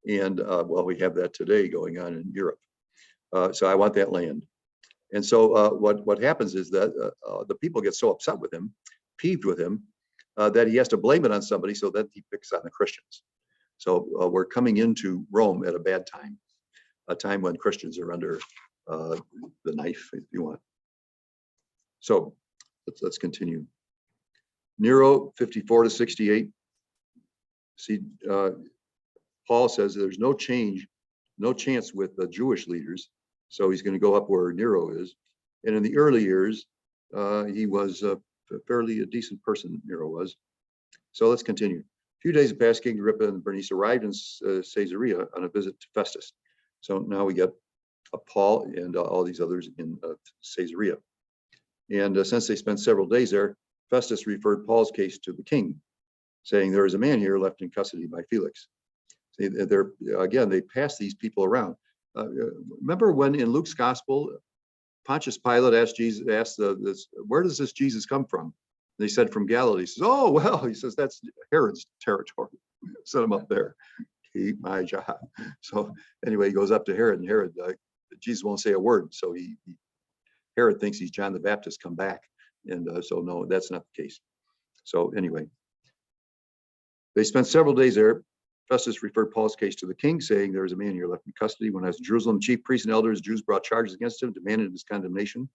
And well, we have that today going on in Europe. So I want that land. And so what happens is that the people get so upset with him, peeved with him, that he has to blame it on somebody, so that he picks on the Christians. So we're coming into Rome at a bad time, a time when Christians are under the knife if you want. So let's continue. Nero 54 to 68. See, Paul says there's no chance with the Jewish leaders. So he's going to go up where Nero is. And in the early years, he was a decent person, Nero was. So let's continue. A few days passed, King Agrippa and Bernice arrived in Caesarea on a visit to Festus. So now we get Paul and all these others in Caesarea. And since they spent several days there, Festus referred Paul's case to the king, saying, there is a man here left in custody by Felix. See, again, they pass these people around. Remember when in Luke's gospel, Pontius Pilate asked where does this Jesus come from? They said from Galilee. He says, oh, well, he says, that's Herod's territory. Set him up there. Keep my job. So anyway, he goes up to Herod, and Herod, Jesus won't say a word. So Herod thinks he's John the Baptist come back. And so no, that's not the case. So anyway, they spent several days there. Festus referred Paul's case to the king, saying, there is a man here left in custody. When I was in Jerusalem, chief priests and elders, Jews brought charges against him, demanded his condemnation.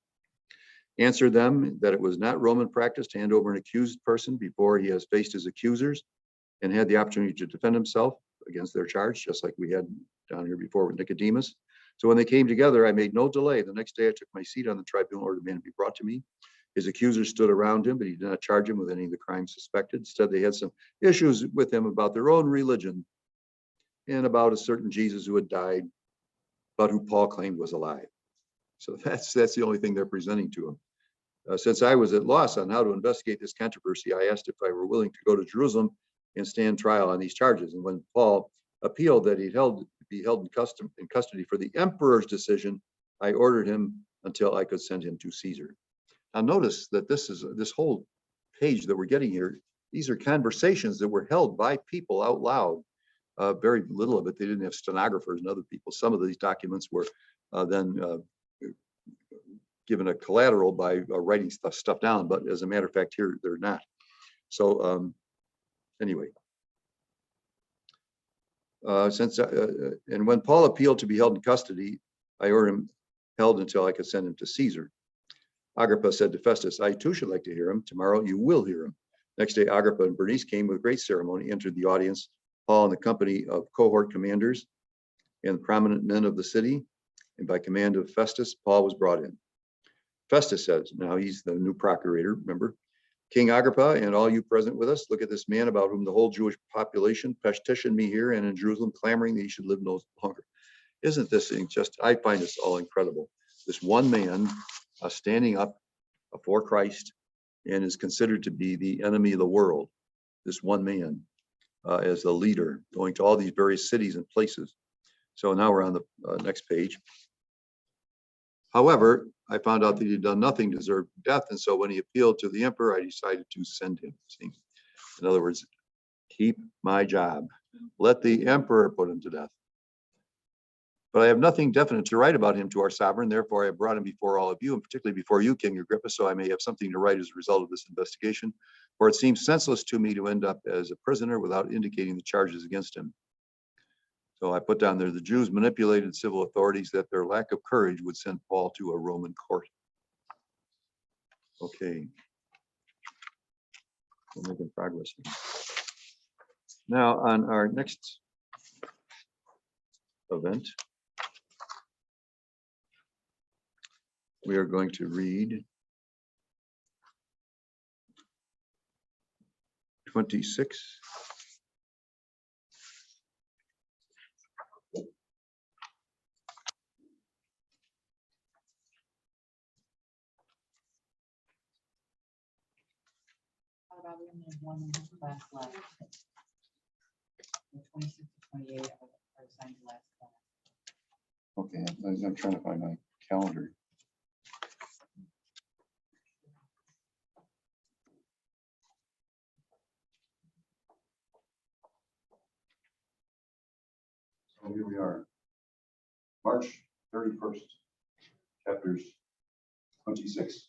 Answered them that it was not Roman practice to hand over an accused person before he has faced his accusers and had the opportunity to defend himself against their charge, just like we had down here before with Nicodemus. So when they came together, I made no delay. The next day I took my seat on the tribunal, ordered the man to be brought to me. His accusers stood around him, but he did not charge him with any of the crimes suspected. Instead, they had some issues with him about their own religion and about a certain Jesus who had died, but who Paul claimed was alive. So that's the only thing they're presenting to him. Since I was at loss on how to investigate this controversy, I asked if I were willing to go to Jerusalem and stand trial on these charges. And when Paul appealed that he'd be held in custody for the emperor's decision, I ordered him until I could send him to Caesar. Now notice that this whole page that we're getting here, these are conversations that were held by people out loud. Very little of it, they didn't have stenographers and other people. Some of these documents were then given a collateral by writing stuff down, but as a matter of fact, here they're not. So anyway, and when Paul appealed to be held in custody, I ordered him held until I could send him to Caesar. Agrippa said to Festus, I too should like to hear him. Tomorrow you will hear him. Next day, Agrippa and Bernice came with great ceremony, entered the audience hall in the company of cohort commanders and prominent men of the city. And by command of Festus, Paul was brought in. Festus says, now he's the new procurator, remember, King Agrippa and all you present with us, look at this man about whom the whole Jewish population petitioned me here and in Jerusalem, clamoring that he should live no longer. Isn't this thing just, I find this all incredible. This one man standing up for Christ and is considered to be the enemy of the world. This one man as the leader going to all these various cities and places. So now we're on the next page. However, I found out that he had done nothing to deserve death. And so when he appealed to the emperor, I decided to send him. See? In other words, keep my job. Let the emperor put him to death. But I have nothing definite to write about him to our sovereign. Therefore, I have brought him before all of you, and particularly before you, King Agrippa, so I may have something to write as a result of this investigation. For it seems senseless to me to end up as a prisoner without indicating the charges against him. So I put down there, the Jews manipulated civil authorities that their lack of courage would send Paul to a Roman court. Okay. We're making progress here. Now on our next event, we are going to read 26. One class left. 26 to 28 are assigned to last class. Okay, I'm trying to find my calendar. So here we are, March 31st, chapters 26,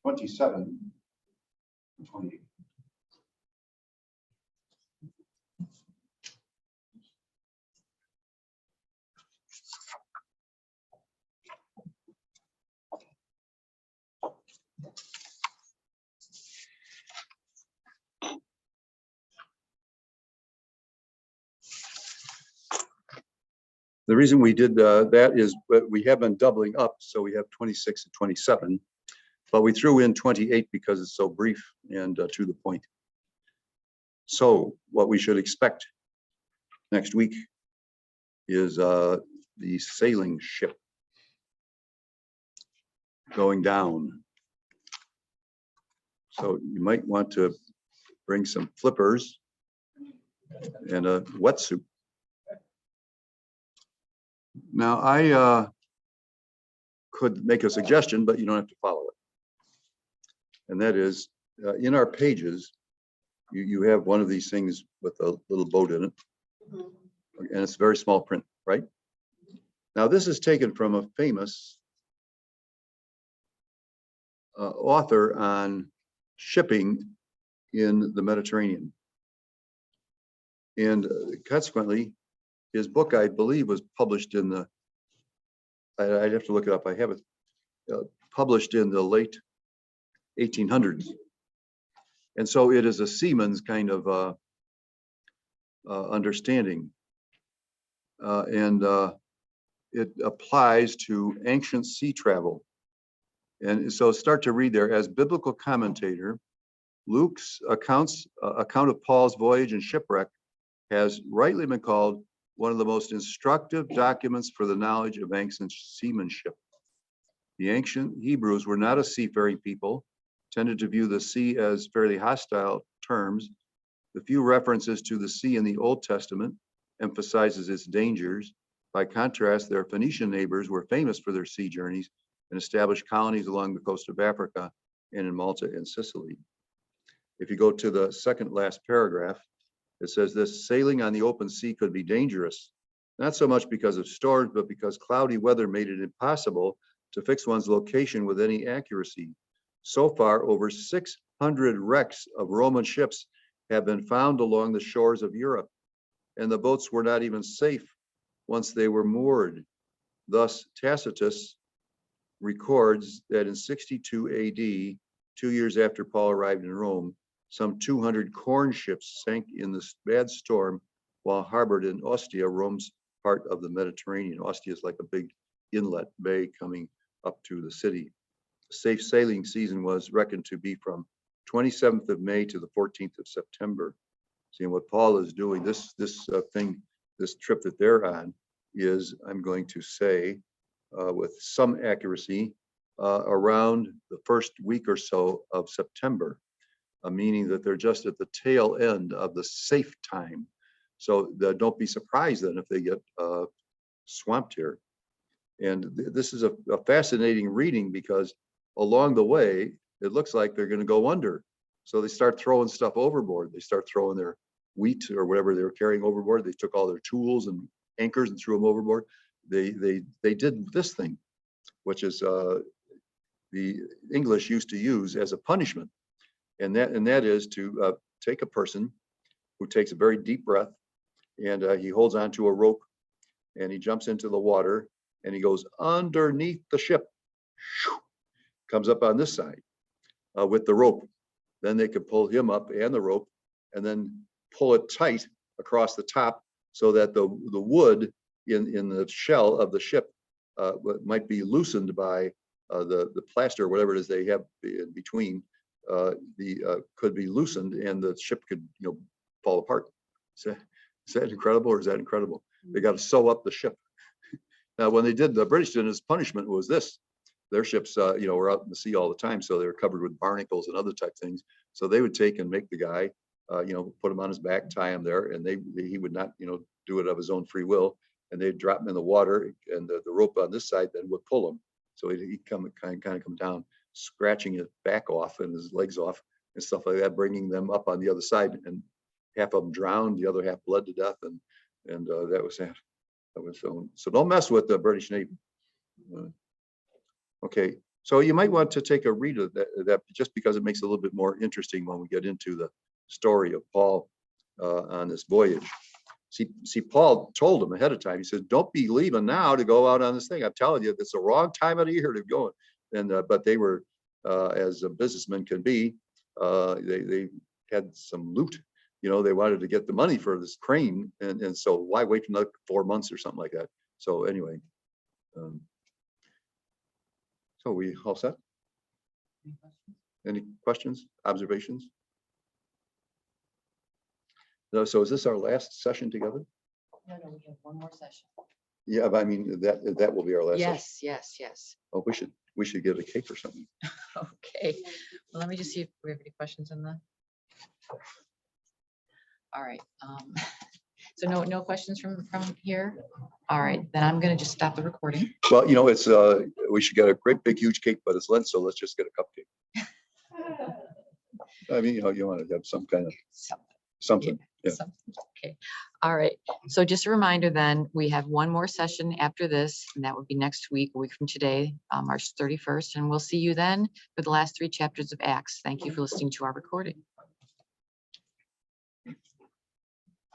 27, and 28. The reason we did that is we have been doubling up, so we have 26 and 27, but we threw in 28 because it's so brief and to the point. So what we should expect next week is the sailing ship going down. So you might want to bring some flippers and a wetsuit. Now, I could make a suggestion, but you don't have to follow it. And that is, in our pages, you have one of these things with a little boat in it. And it's very small print, right? Now, this is taken from a famous author on shipping in the Mediterranean. And consequently, his book, I believe, was published in the, I'd have to look it up, I have it, published in the late 1800s. And so it is a seaman's kind of understanding. And it applies to ancient sea travel. And so start to read there. As biblical commentator, Luke's account of Paul's voyage and shipwreck has rightly been called one of the most instructive documents for the knowledge of ancient seamanship. The ancient Hebrews were not a seafaring people, tended to view the sea as fairly hostile terms. The few references to the sea in the Old Testament emphasizes its dangers. By contrast, their Phoenician neighbors were famous for their sea journeys and established colonies along the coast of Africa and in Malta and Sicily. If you go to the second last paragraph, it says this: sailing on the open sea could be dangerous, not so much because of storms, but because cloudy weather made it impossible to fix one's location with any accuracy. So far, over 600 wrecks of Roman ships have been found along the shores of Europe, and the boats were not even safe once they were moored. Thus, Tacitus records that in 62 AD, 2 years after Paul arrived in Rome, some 200 corn ships sank in this bad storm while harbored in Ostia, Rome's part of the Mediterranean. Ostia is like a big inlet bay coming up to the city. The safe sailing season was reckoned to be from 27th of May to the 14th of September. See, what Paul is doing, this trip that they're on is, I'm going to say, with some accuracy, around the first week or so of September, meaning that they're just at the tail end of the safe time. So don't be surprised then if they get swamped here. And this is a fascinating reading, because along the way, it looks like they're going to go under. So they start throwing stuff overboard. They start throwing their wheat or whatever they were carrying overboard. They took all their tools and anchors and threw them overboard. They did this thing, which is the English used to use as a punishment. And that is to take a person who takes a very deep breath, and he holds onto a rope, and he jumps into the water, and he goes underneath the ship, comes up on this side with the rope. Then they could pull him up and the rope, and then pull it tight across the top so that the wood in the shell of the ship might be loosened by the plaster or whatever it is they have in between. Could be loosened, and the ship could fall apart. Is that incredible, or is that incredible? They got to sew up the ship. Now, when they did, the British did, as punishment was this: their ships, were out in the sea all the time, so they were covered with barnacles and other type things. So they would take and make the guy, put him on his back, tie him there, and he would not, do it of his own free will, and they'd drop him in the water, and the rope on this side then would pull him. So he'd kind of come down, scratching his back off and his legs off and stuff like that, bringing them up on the other side, and half of them drowned, the other half bled to death, and that was that. That was so don't mess with the British Navy. Okay, so you might want to take a read of that just because it makes it a little bit more interesting when we get into the story of Paul on this voyage. See, Paul told him ahead of time. He says, "Don't be leaving now to go out on this thing. I'm telling you, it's the wrong time of the year to go." And but they were, as a businessman can be, they had some loot. They wanted to get the money for this crane, and so why wait another 4 months or something like that? So anyway. So we all set? Any questions? Any questions, observations? No, so is this our last session together? No, we have one more session. Yeah, but I mean, that will be our last session. Yes. Oh, we should get a cake or something. Okay, well, let me just see if we have any questions in the. All right, so no questions from here? All right, then I'm gonna just stop the recording. Well, it's, we should get a great big huge cake, but it's Lent, so let's just get a cupcake. I mean, you want to have some kind of something. Yeah. Okay, all right. So just a reminder then, we have one more session after this, and that would be next week, a week from today, March 31st. And we'll see you then for the last 3 chapters of Acts. Thank you for listening to our recording.